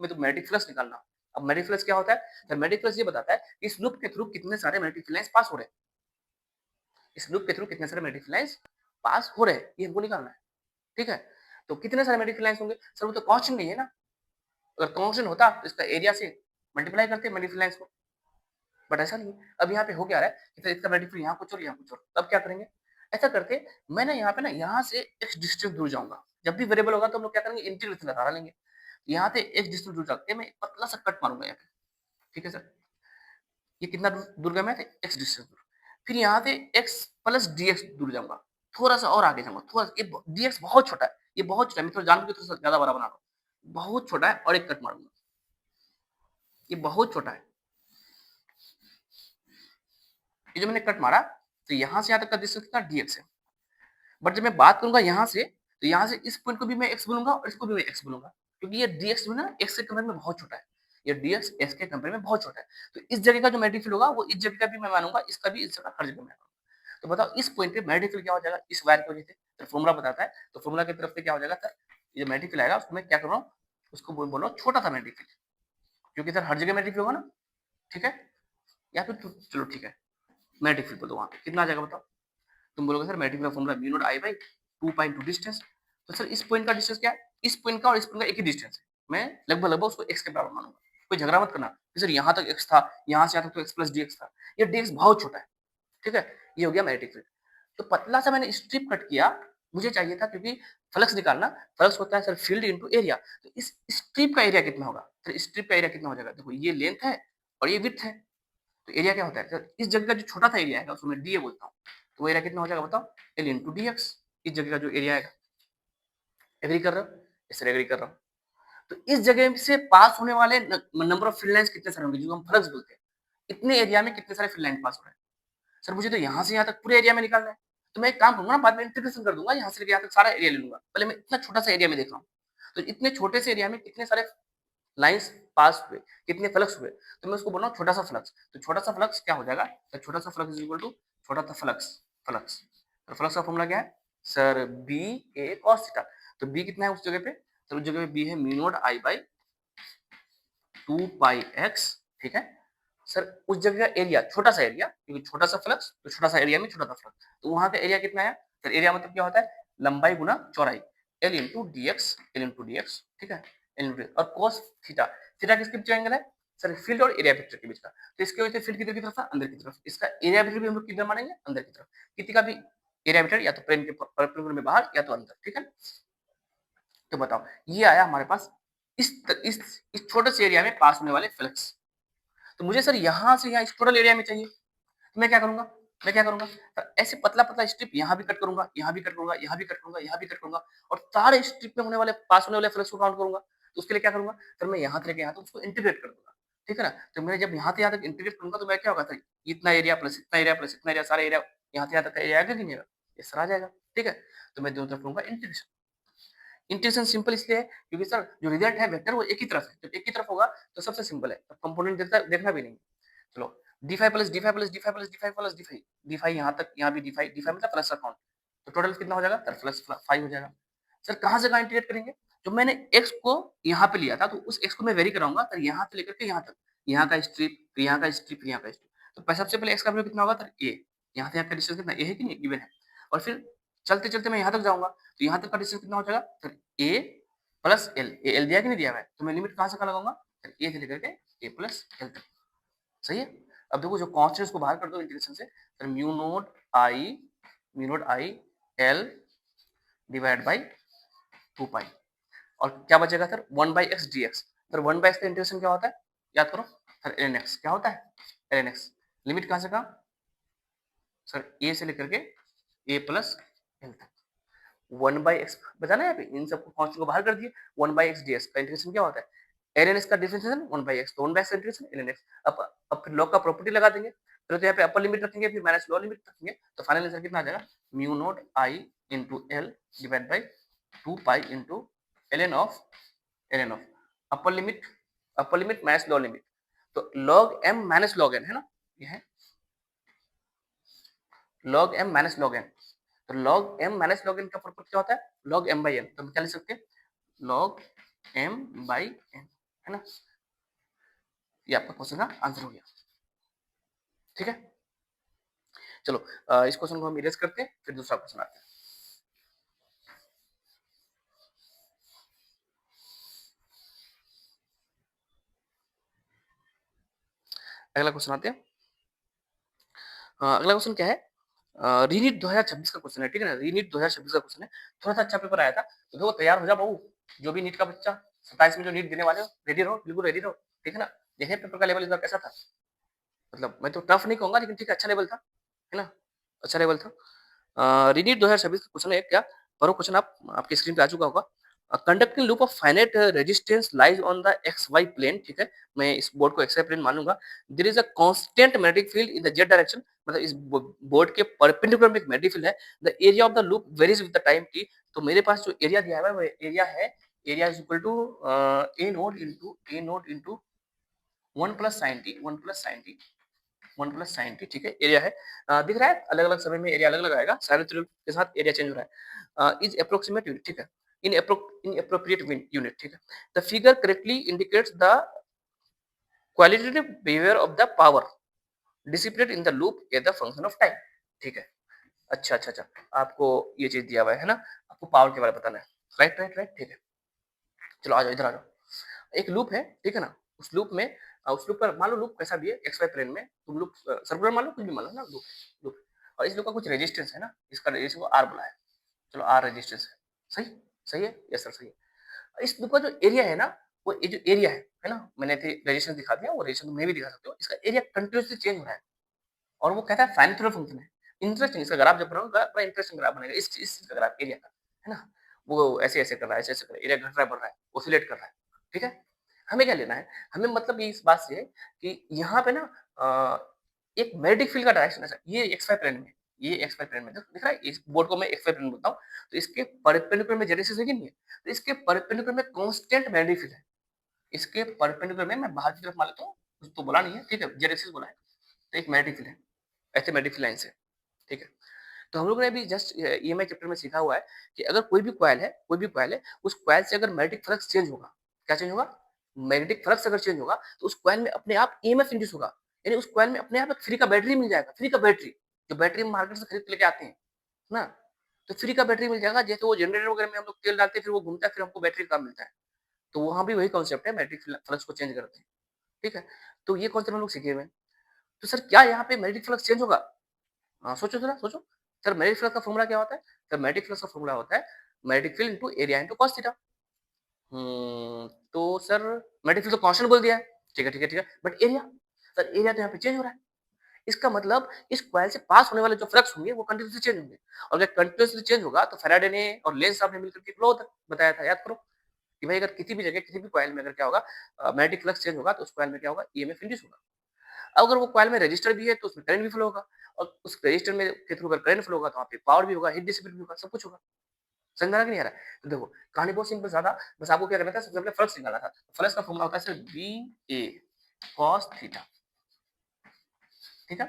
में तो मैग्नेटिक फ्लक्स निकालना। अब मैग्नेटिक फ्लक्स क्या होता है, तो मैग्नेटिक फ्लक्स ये बताता है कि इस लूप के थ्रू कितने सारे मैग्नेटिक फील्ड लाइंस पास हो रहे हैं, इस लूप के थ्रू कितने सारे मैग्नेटिक फील्ड लाइंस पास हो रहे हैं, ये हमको निकालना है। ठीक है, तो कितने सारे मैग्नेटिक फील्ड लाइंस होंगे सर, वो तो कांस्टेंट नहीं है ना। अगर कांस्टेंट होता तो इसका एरिया से मल्टीप्लाई करते मैग्नेटिक फील्ड लाइंस को, बट ऐसा नहीं है। अब यहाँ पे हो क्या रहा है कि सर इसका मैग्नेटिक फील्ड यहाँ कुछ और यहाँ कुछ और, तब क्या करेंगे, ऐसा करके मैं ना यहाँ पे ना यहाँ से x डिस्टेंस दूर जाऊंगा। जब भी वेरिएबल होगा तो हम लोग क्या करेंगे, इंटीग्रेशन लगा लेंगे। यहाँ से x डिस्टेंस दूर जाके मैं एक पतला सा कट मारूंगा यहाँ पे। ठीक है सर, ये कितना दूर गया मैं, x डिस्टेंस दूर। फिर यहाँ से x प्लस dx दूर जाऊंगा, थोड़ा सा और आगे जाऊंगा, थोड़ा ये dx बहुत छोटा है, ये बहुत छोटा है, मैं थोड़ा जान के थोड़ा सा ज्यादा बड़ा बना रहा हूँ, बहुत छोटा है और एक कट मारूंगा, ये बहुत छोटा है। ये जो मैंने कट मारा तो यहाँ से यहाँ तक का डिस्टेंस कितना dx है। बट जब मैं बात करूंगा यहाँ से, तो यहाँ से इस पॉइंट को भी मैं x बोलूंगा और इसको भी मैं x बोलूंगा, क्योंकि ये dx जो है ना x के कंपेयर में बहुत छोटा है, ये dx x के कंपेयर में बहुत छोटा है। तो इस जगह का जो मैग्नेटिक फील्ड होगा वो इस जगह का भी मैं मानूंगा, इसका भी इस जगह हर जगह मैं मानूंगा। तो बताओ इस पॉइंट पे मैग्नेटिक फील्ड क्या हो जाएगा, इस वायर की वजह से तो फॉर्मूला बताता है, तो फॉर्मूला की तरफ से क्या हो जाएगा सर, ये जो मैग्नेटिक फील्ड आएगा उसको मैं क्या कर रहा हूँ, उसको बोल रहा हूँ छोटा सा मैग्नेटिक फील्ड, क्योंकि सर हर जगह मैग्नेटिक फील्ड होगा ना। ठीक है, या फिर चलो ठीक है, मैग्नेटिक फील्ड बोल दो, वहाँ पे कितना आ जाएगा बताओ। तुम बोलोगे sir magnetic field formula mu naught I by 2 pi into distance. तो सर इस पॉइंट का डिस्टेंस क्या है, इस पॉइंट का और इस पॉइंट का एक ही डिस्टेंस है, मैं लगभग लगभग उसको x के बराबर मानूंगा। कोई झगड़ा मत करना कि सर यहाँ तक x था, यहाँ से यहाँ तक तो x प्लस dx था, ये dx बहुत छोटा है। ठीक है, ये हो गया मैग्नेटिक फील्ड। तो पतला सा मैंने स्ट्रिप कट किया, मुझे चाहिए था क्योंकि फ्लक्स निकालना, फ्लक्स होता है सर फील्ड इनटू एरिया। तो इस स्ट्रिप का एरिया कितना होगा, सर स्ट्रिप का एरिया कितना हो जाएगा, देखो ये लेंथ है और ये विड्थ है, तो एरिया क्या होता है सर, इस जगह का जो छोटा सा एरिया है उसको मैं डीए बोलता हूँ, तो वो एरिया कितना हो जाएगा बताओ, एल इंटू डी एक्स। इस जगह का जो एरिया है, एग्री कर रहे हो, इससे एग्री कर रहा हूँ। तो इस जगह से पास होने वाले नंबर ऑफ फील्ड लाइंस कितने सारे होंगे, जो हम फ्लक्स बोलते हैं, इतने एरिया में कितने सारे फील्ड लाइन पास हो रहे हैं। सर मुझे तो यहाँ से यहाँ तक पूरे एरिया में निकालना है, तो मैं एक काम करूंगा ना, बाद में इंटीग्रेशन कर दूंगा, यहाँ से लेकर यहाँ तक सारा एरिया ले लूंगा, पहले मैं इतना छोटा सा एरिया में देख रहा हूँ। तो इतने छोटे से एरिया में कितने सारे लाइंस पास हुए, कितने फ्लक्स हुए, तो मैं उसको बोल रहा हूँ छोटा सा फ्लक्स। तो छोटा सा फ्लक्स क्या हो जाएगा, तो छोटा सा फ्लक्स इज इक्वल टू छोटा सा फ्लक्स, फ्लक्स, तो फ्लक्स का फॉर्मूला क्या है सर, बी ए कॉस थीटा। तो बी कितना है उस जगह पे, तो उस जगह पे बी है mu naught I by 2 pi x. ठीक है सर, उस जगह का एरिया, छोटा सा एरिया, क्योंकि छोटा सा फ्लक्स तो छोटा सा एरिया में छोटा सा फ्लक्स, तो वहां का एरिया कितना है सर, एरिया मतलब क्या होता है, लंबाई गुना चौड़ाई, L into D x, L into D x. ठीक है, एल इंटू, और कोस थीटा, थीटा किसके बीच एंगल है सर, फील्ड और एरिया वेक्टर के बीच का, तो इसके वजह से फील्ड किधर की तरफ था, अंदर की तरफ, इसका एरिया वेक्टर भी हम लोग किधर मानेंगे, अंदर की तरफ। किसी का भी एरिया वेक्टर या तो प्लेन के परपेंडिकुलर में बाहर या तो अंदर। ठीक है, तो बताओ ये आया हमारे पास इस छोटे से एरिया में पास होने वाले फ्लक्स। तो मुझे सर यहाँ से यहाँ इस टोटल एरिया में चाहिए, तो मैं क्या करूंगा, सर ऐसे पतला पतला स्ट्रिप यहाँ भी कट करूंगा, यहाँ भी कट करूंगा, यहाँ भी कट करूंगा, यहाँ भी कट करूंगा, और सारे स्ट्रिप में होने वाले पास होने वाले फ्लक्स को काउंट करूंगा। तो उसके लिए क्या करूंगा सर, मैं यहाँ से लेके यहाँ तक उसको इंटीग्रेट कर दूंगा। ठीक है ना, तो मैं जब यहाँ से यहाँ तक इंटीग्रेट करूंगा तो मैं क्या होगा सर, इतना एरिया प्लस इतना एरिया प्लस इतना एरिया, सारा एरिया यहाँ से यहाँ तक का एरिया आएगा कि नहीं आएगा, ये सर आ जाएगा। ठीक है, तो मैं दोनों तरफ लूंगा इंटीग्रेशन। इंटीग्रेशन सिंपल इसलिए है क्योंकि सर जो रिजल्ट है वेक्टर वो एक ही तरफ है, जब एक ही तरफ होगा तो सबसे सिंपल है, तो कंपोनेंट देखना भी नहीं। चलो D five plus D five plus D five plus D five plus D five यहाँ तक, यहाँ भी डी फाइव मतलब प्लस का काउंट, तो टोटल कितना हो जाएगा सर, प्लस 5 हो जाएगा। सर कहाँ से कहाँ इंटीग्रेट करेंगे, जो मैंने x को यहाँ पे लिया था तो उस x को मैं वेरी कराऊंगा, सर यहाँ से लेकर के यहाँ तक, यहाँ का स्ट्रिप, यहाँ का स्ट्रिप, यहाँ का स्ट्रिप, तो सबसे पहले x का वैल्यू कितना होगा सर, a, यहाँ से यहाँ का डिस्टेंस कितना a है कि नहीं, गिवन है। और फिर चलते चलते मैं यहाँ तक जाऊंगा, तो यहाँ तक का डिस्टेंस कितना हो जाएगा, फिर ए प्लस एल, एल दिया कि नहीं दिया है, तो मैं लिमिट कहाँ से कहाँ लगाऊंगा, फिर ए से लेकर के ए प्लस एल तक। सही है। अब देखो जो कॉन्स्टेंट्स को बाहर कर दो इंटीग्रेशन से, फिर mu naught I L divide by 2 पाई, और क्या बचेगा sir, 1/x dx। Sir 1/x का इंटीग्रेशन क्या होता है, याद करो सर, ln x क्या होता है, ln x। लिमिट कहाँ से कहाँ सर, a से लेकर के a प्लस एल तक। 1/x बचाना है, इन सबको कांस्टेंट को बाहर कर दिए। 1/x dx का इंटीग्रेशन क्या होता है, ln x का डिफरेंशिएशन 1/x, तो 1/x का इंटीग्रेशन ln x। अब फिर लॉग का प्रॉपर्टी लगा देंगे, फिर तो यहाँ पे अपर लिमिट रखेंगे, फिर माइनस लोअर लिमिट रखेंगे, तो फाइनल आंसर कितना आ जाएगा, mu naught I into L divide by 2 pi into ln of upper limit minus lower limit, तो log m minus log n है ना, ये है log m minus log n। तो log m minus log n का property क्या होता है, लॉग m बाई n, तो हम क्या लिख सकते हैं, लॉग m बाई n, है ना। ये आपका क्वेश्चन का आंसर हो गया। ठीक है, चलो इस क्वेश्चन को हम इरेज करते हैं, फिर दूसरा क्वेश्चन आते हैं। अगला क्वेश्चन आते हैं। अगला क्वेश्चन क्या है, रीनीट 2026 का क्वेश्चन है, ठीक है ना, रीनीट 2026 का क्वेश्चन है, थोड़ा सा अच्छा पेपर आया था, तो देखो तैयार हो जा बहू, जो भी नीट का बच्चा 27 में जो नीट देने वाले हो, रेडी रहो, बिल्कुल रेडी रहो, ठीक है ना। देखें पेपर का लेवल इस बार कैसा था, मतलब मैं तो टफ नहीं कहूंगा, लेकिन ठीक है अच्छा लेवल था, है ना, अच्छा लेवल था। रीनीट 2026 का क्वेश्चन है क्या, पढ़ो क्वेश्चन, आप आपकी स्क्रीन पे आ चुका होगा। Conducting loop of finite resistance lies on the x y plane, ठीक है, मैं इस बोर्ड को एक्स वाई प्लेन मान लूंगा। There is a constant magnetic field in the z direction, मतलब इस बोर्ड के परपेंडिकुलर में एक मैग्नेटिक फील्ड है। The area of the loop varies with the time t, तो मेरे पास जो एरिया दिया हुआ है वो एरिया है, area is equal to a note into 1 plus sine t, ठीक है, एरिया है। दिख रहा है अलग अलग समय में एरिया अलग अलग आएगा, साइनोसॉइडल के साथ एरिया चेंज हो रहा है। इज अप्रोक्सीमेट यूनिट, ठीक है, इन अप्रोप्रिएट यूनिट, ठीक है। The figure correctly indicates the qualitative behaviour of the power dissipated in the loop as the function of time, ठीक है। अच्छा अच्छा अच्छा, आपको ये चीज दिया हुआ है ना, आपको पावर के बारे में बताना है, राइट राइट राइट, ठीक है। चलो आ जाओ, इधर आ जाओ। एक लूप है, ठीक है ना, उस लूप पर मान लो लूप कैसा भी है, एक्स वाई प्लेन में, तुम लूप सर्कुलर मान लो, कुछ भी मान लो ना, लूप लूप, और इस लूप का कुछ रेजिस्टेंस है ना, इसका रेजिस्टेंस को आर बोला है, चलो आर रेजिस्टेंस है, सही, सही है, यस सर सही है। इस लूप का जो एरिया है ना, वो ये जो एरिया है ना, मैंने रेजिस्टेंस दिखा दिया, वो रेजिस्टेंस तुम नहीं भी दिखा सकते हो, इसका एरिया कंटिन्यूसली चेंज हो रहा है, और वो कहता है साइनसॉइडल फंक्शन है। इंटरेस्टिंग, इसका ग्राफ जब बनाऊंगा बड़ा इंटरेस्टिंग ग्राफ बनेगा, इस चीज का ग्राफ एरिया का, है ना, वो ऐसे ऐसे कर रहा है, ऐसे ऐसे कर रहा है, एरिया घट रहा है, बढ़ रहा है, ओसिलेट कर रहा है, ठीक है। हमें क्या लेना है, हमें मतलब ये इस बात से है कि यहाँ पे ना एक मैग्नेटिक फील्ड का डायरेक्शन है, ये एक्स वाई प्लेन में, ये एक्स वाई प्लेन में दिख रहा है, इस बोर्ड को मैं एक्स वाई प्लेन बोलता हूँ, तो इसके परपेंडिकुलर में जेनेसिस है कि नहीं है, तो इसके परपेंडिकुलर में कांस्टेंट मैग्नेटिक फील्ड है, इसके परपेंडिकुलर में मैं बाहर की तरफ मान लेता हूँ, कुछ तो बोला नहीं है, ठीक है, जेनेसिस बोला है, तो एक मैग्नेटिक फील्ड है, ऐसे मैग्नेटिक लाइन से, ठीक है। तो हम लोगों ने अभी जस्ट ईएमआई चैप्टर में सीखा हुआ है कि अगर कोई भी कॉइल है, उस कॉइल से अगर मैग्नेटिक फ्लक्स चेंज होगा, क्या चेंज होगा, मैग्नेटिक फ्लक्स अगर चेंज होगा, तो उस कॉइल में अपने आप ईएमएफ इंड्यूस होगा, यानी उस कॉइल में अपने आप एक फ्री का बैटरी मिल जाएगा, फ्री का बैटरी, जो बैटरी हम मार्केट से खरीद के लेके आते हैं ना, तो फ्री का बैटरी मिल जाएगा, जैसे वो जनरेटर वगैरह में हम लोग तेल डालते हैं, फिर वो घूमता है, फिर हमको बैटरी का मिलता है, तो वहाँ भी वही कॉन्सेप्ट है, मैग्नेटिक फ्लक्स को चेंज करते हैं, ठीक है। तो ये कॉन्सेप्ट हम लोग सीखे हुए हैं। तो सर क्या यहाँ पे मैग्नेटिक फ्लक्स चेंज होगा, हाँ सोचो जरा सोचो। सर मैग्नेटिक फ्लक्स का फॉर्मूला क्या होता है, सर मैग्नेटिक फ्लक्स का फॉर्मूला होता है magnetic field into area into cos theta. तो सर मैग्नेटिक फील्ड तो कांस्टेंट बोल दिया है, ठीक है ठीक है ठीक है, बट एरिया, सर एरिया तो यहाँ पे चेंज हो रहा है, इसका मतलब इस कॉइल से पास होने वाले जो फ्लक्स होंगे वो कंटिन्यूसली चेंज होंगे, और अगर कंटिन्यूसली चेंज होगा तो फैराडे ने और लेंज साहब ने मिलकर के एक लॉ बताया था, याद करो, कि भाई अगर किसी भी जगह किसी भी कॉइल में अगर क्या होगा, मैग्नेटिक फ्लक्स चेंज होगा, तो उस कॉइल में क्या होगा, ईएमएफ इंड्यूस होगा। अगर वो कॉइल में रजिस्टर भी है तो उसमें करंट भी फ्लो होगा, और उस रजिस्टर में के थ्रू अगर करंट फ्लो होगा तो वहाँ पे पावर भी होगा, हीट डिसिपेट भी होगा, सब कुछ होगा। समझ में आ रहा कि नहीं आ रहा है? तो देखो कहानी बहुत सिंपल ज्यादा, बस आपको क्या करना था, सबसे पहले फ्लक्स निकालना था। फ्लक्स का फॉर्मूला होता है सर बी ए कॉस थीटा, ठीक है।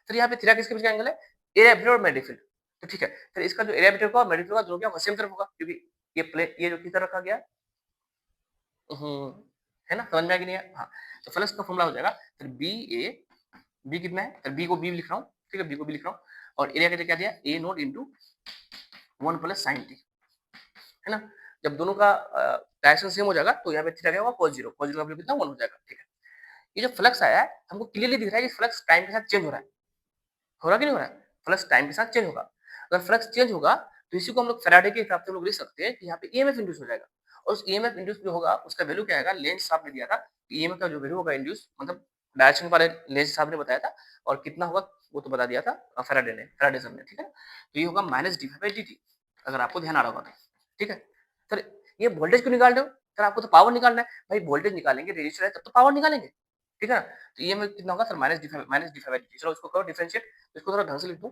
फिर यहाँ पे थीटा किसके बीच का एंगल है, एरिया वेक्टर और मैग्नेटिक फील्ड, तो ठीक है। फिर इसका जो एरिया वेक्टर का और मैग्नेटिक फील्ड का दोनों क्या होगा, सेम तरफ होगा, क्योंकि ये प्लेट ये जो किधर रखा गया, है ना, समझ में आ गया नहीं है? हाँ, तो फ्लक्स का फॉर्मूला हो जाएगा फिर बी ए, बी कितना है, फिर बी को बी लिख रहा हूँ, ठीक है, बी को बी लिख रहा हूँ, और एरिया का क्या दिया A note into 1 plus sine T, है ना। जब दोनों का डायरेक्शन सेम हो जाएगा तो यहाँ पे थीटा क्या होगा cos 0, cos 0 का वैल्यू कितना 1 हो जाएगा, ठीक है। ये जो फ्लक्स आया है हमको क्लियरली दिख रहा है कि फ्लक्स टाइम के साथ चेंज हो रहा कि नहीं हो रहा है, फ्लक्स टाइम के साथ चेंज होगा। अगर फ्लक्स चेंज होगा तो इसी को हम लोग फैराडे के हिसाब से हम लोग लिख सकते हैं कि यहाँ पे ईएमएफ इंड्यूस हो जाएगा, और उस ईएमएफ इंड्यूस जो होगा उसका वैल्यू क्या आएगा, लेंज साहब ने दिया था कि ईएमएफ का जो वैल्यू होगा इंड्यूस मतलब डायरेक्शन वाले लेंज साहब ने बताया था, और कितना होगा वो तो बता दिया था फैराडे सर ने, ठीक है। तो ये होगा minus D by D T, अगर आपको ध्यान आ रहा होगा तो, ठीक है। सर ये वोल्टेज क्यों निकाल रहे हो, सर आपको तो पावर निकालना है भाई, वोल्टेज निकालेंगे रेजिस्टर है तब तो पावर निकालेंगे, ठीक है ना। तो ईएमएफ कितना होगा sir minus D by D T, चलो इसको करो डिफरेंशिएट, इसको थोड़ा ढंग से लिख दूं,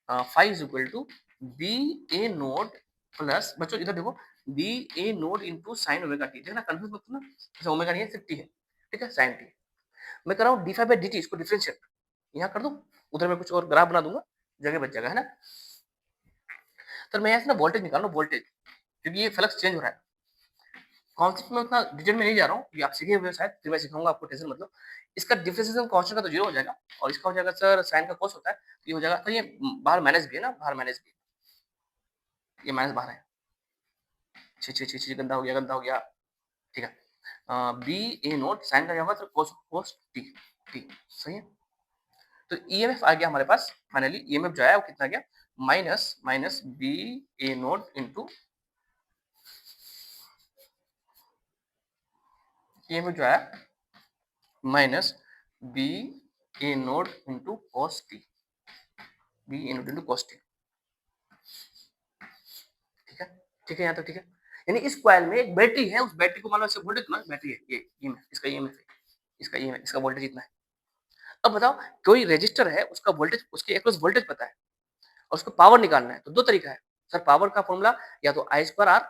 five is equal to B A naught plus, बच्चों इधर देखो, B A note into sine omega T, देखना कंफ्यूज मत करना, अच्छा ओमेगा नहीं है सिर्फ टी है, ठीक है, साइन टी। मैं कर रहा हूँ D five by D T, इसको डिफरेंशिएट यहाँ कर दूं, उधर मैं कुछ और ग्राफ बना दूंगा, जगह बच जाएगा, है ना। तो मैं यहाँ से ना वोल्टेज निकाल रहा हूँ, वोल्टेज, क्योंकि ये फ्लक्स चेंज हो रहा है। कॉन्सेप्ट में उतना डिटेल में नहीं जा रहा हूँ, आप सीखे हुए शायद, फिर मैं सिखाऊंगा आपको, टेंशन मतलब। इसका डिफरेंशिएशन कांस्टेंट का तो जीरो हो जाएगा, और इसका हो जाएगा सर साइन का कोस होता है, तो ये हो जाएगा, तो ये बाहर माइनस भी है ना, बाहर माइनस भी, ये माइनस बाहर है, गंदा हो गया, गंदा हो गया, ठीक है। बी ए नोट साइन का क्या होगा तो कोस कोस टी, टी सही है। तो ईएमएफ आ गया हमारे पास, फाइनली ईएमएफ जो है वो कितना गया, minus minus B A note into, EMF जो है minus B A note into cos T, B A note into cos T, ठीक है, ठीक है, यहाँ तक ठीक है। यानी इस कॉइल में एक बैटरी है, उस बैटरी को मान लो वोल्टेज ना, बैटरी है ये ईएमएफ, इसका ईएमएफ है, इसका ईएमएफ, इसका वोल्टेज इतना है। अब बताओ कोई रजिस्टर है, उसका वोल्टेज, उसके एक्रॉस वोल्टेज पता है और उसको पावर निकालना है, तो दो तरीका है सर पावर का फॉर्मूला, या तो आई स्क्वायर आर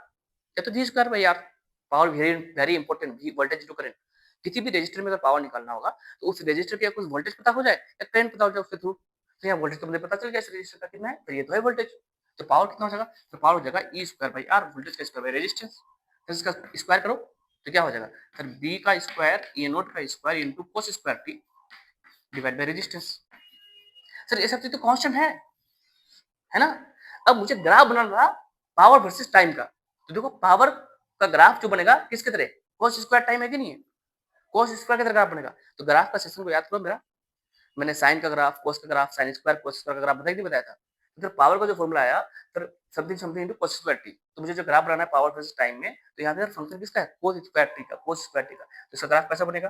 या तो v square by r. Power very very important, voltage to current, किसी भी रजिस्टर में अगर पावर निकालना होगा तो उस रजिस्टर के कुछ वोल्टेज पता हो जाए या करंट पता हो जाए उसके थ्रू, तो यहाँ वोल्टेज तो मुझे पता चल गया इस रजिस्टर का कितना है, तो ये तो है वोल्टेज, तो पावर कितना हो जाएगा, तो पावर हो जाएगा E square by are, voltage का स्क्वायर बाई रेजिस्टेंस, तो इसका स्क्वायर करो तो क्या हो जाएगा सर, बी का स्क्वायर ए नोट का square into cos square T divide by resistance. Sir ये सब चीज तो कांस्टेंट है ना। अब मुझे ग्राफ बनाना था पावर वर्सेस टाइम का, तो देखो पावर का ग्राफ जो बनेगा किसके तरह, कोस स्क्वायर टाइम है कि नहीं है, कोस स्क्वायर की तरह ग्राफ बनेगा। तो ग्राफ का सेक्शन को याद करो मेरा, मैंने साइन का ग्राफ, कोस का graph, sine square cos square का ग्राफ बताया नहीं बताया था। फिर पावर का जो फॉर्मूला आया फिर something something into cos square T, तो मुझे जो ग्राफ बनाना है पावर वर्सेस टाइम में, तो यहाँ पे फंक्शन किसका है, कोस स्क्वायर टी का, कोस स्क्वायर टी का, तो इसका ग्राफ कैसा बनेगा,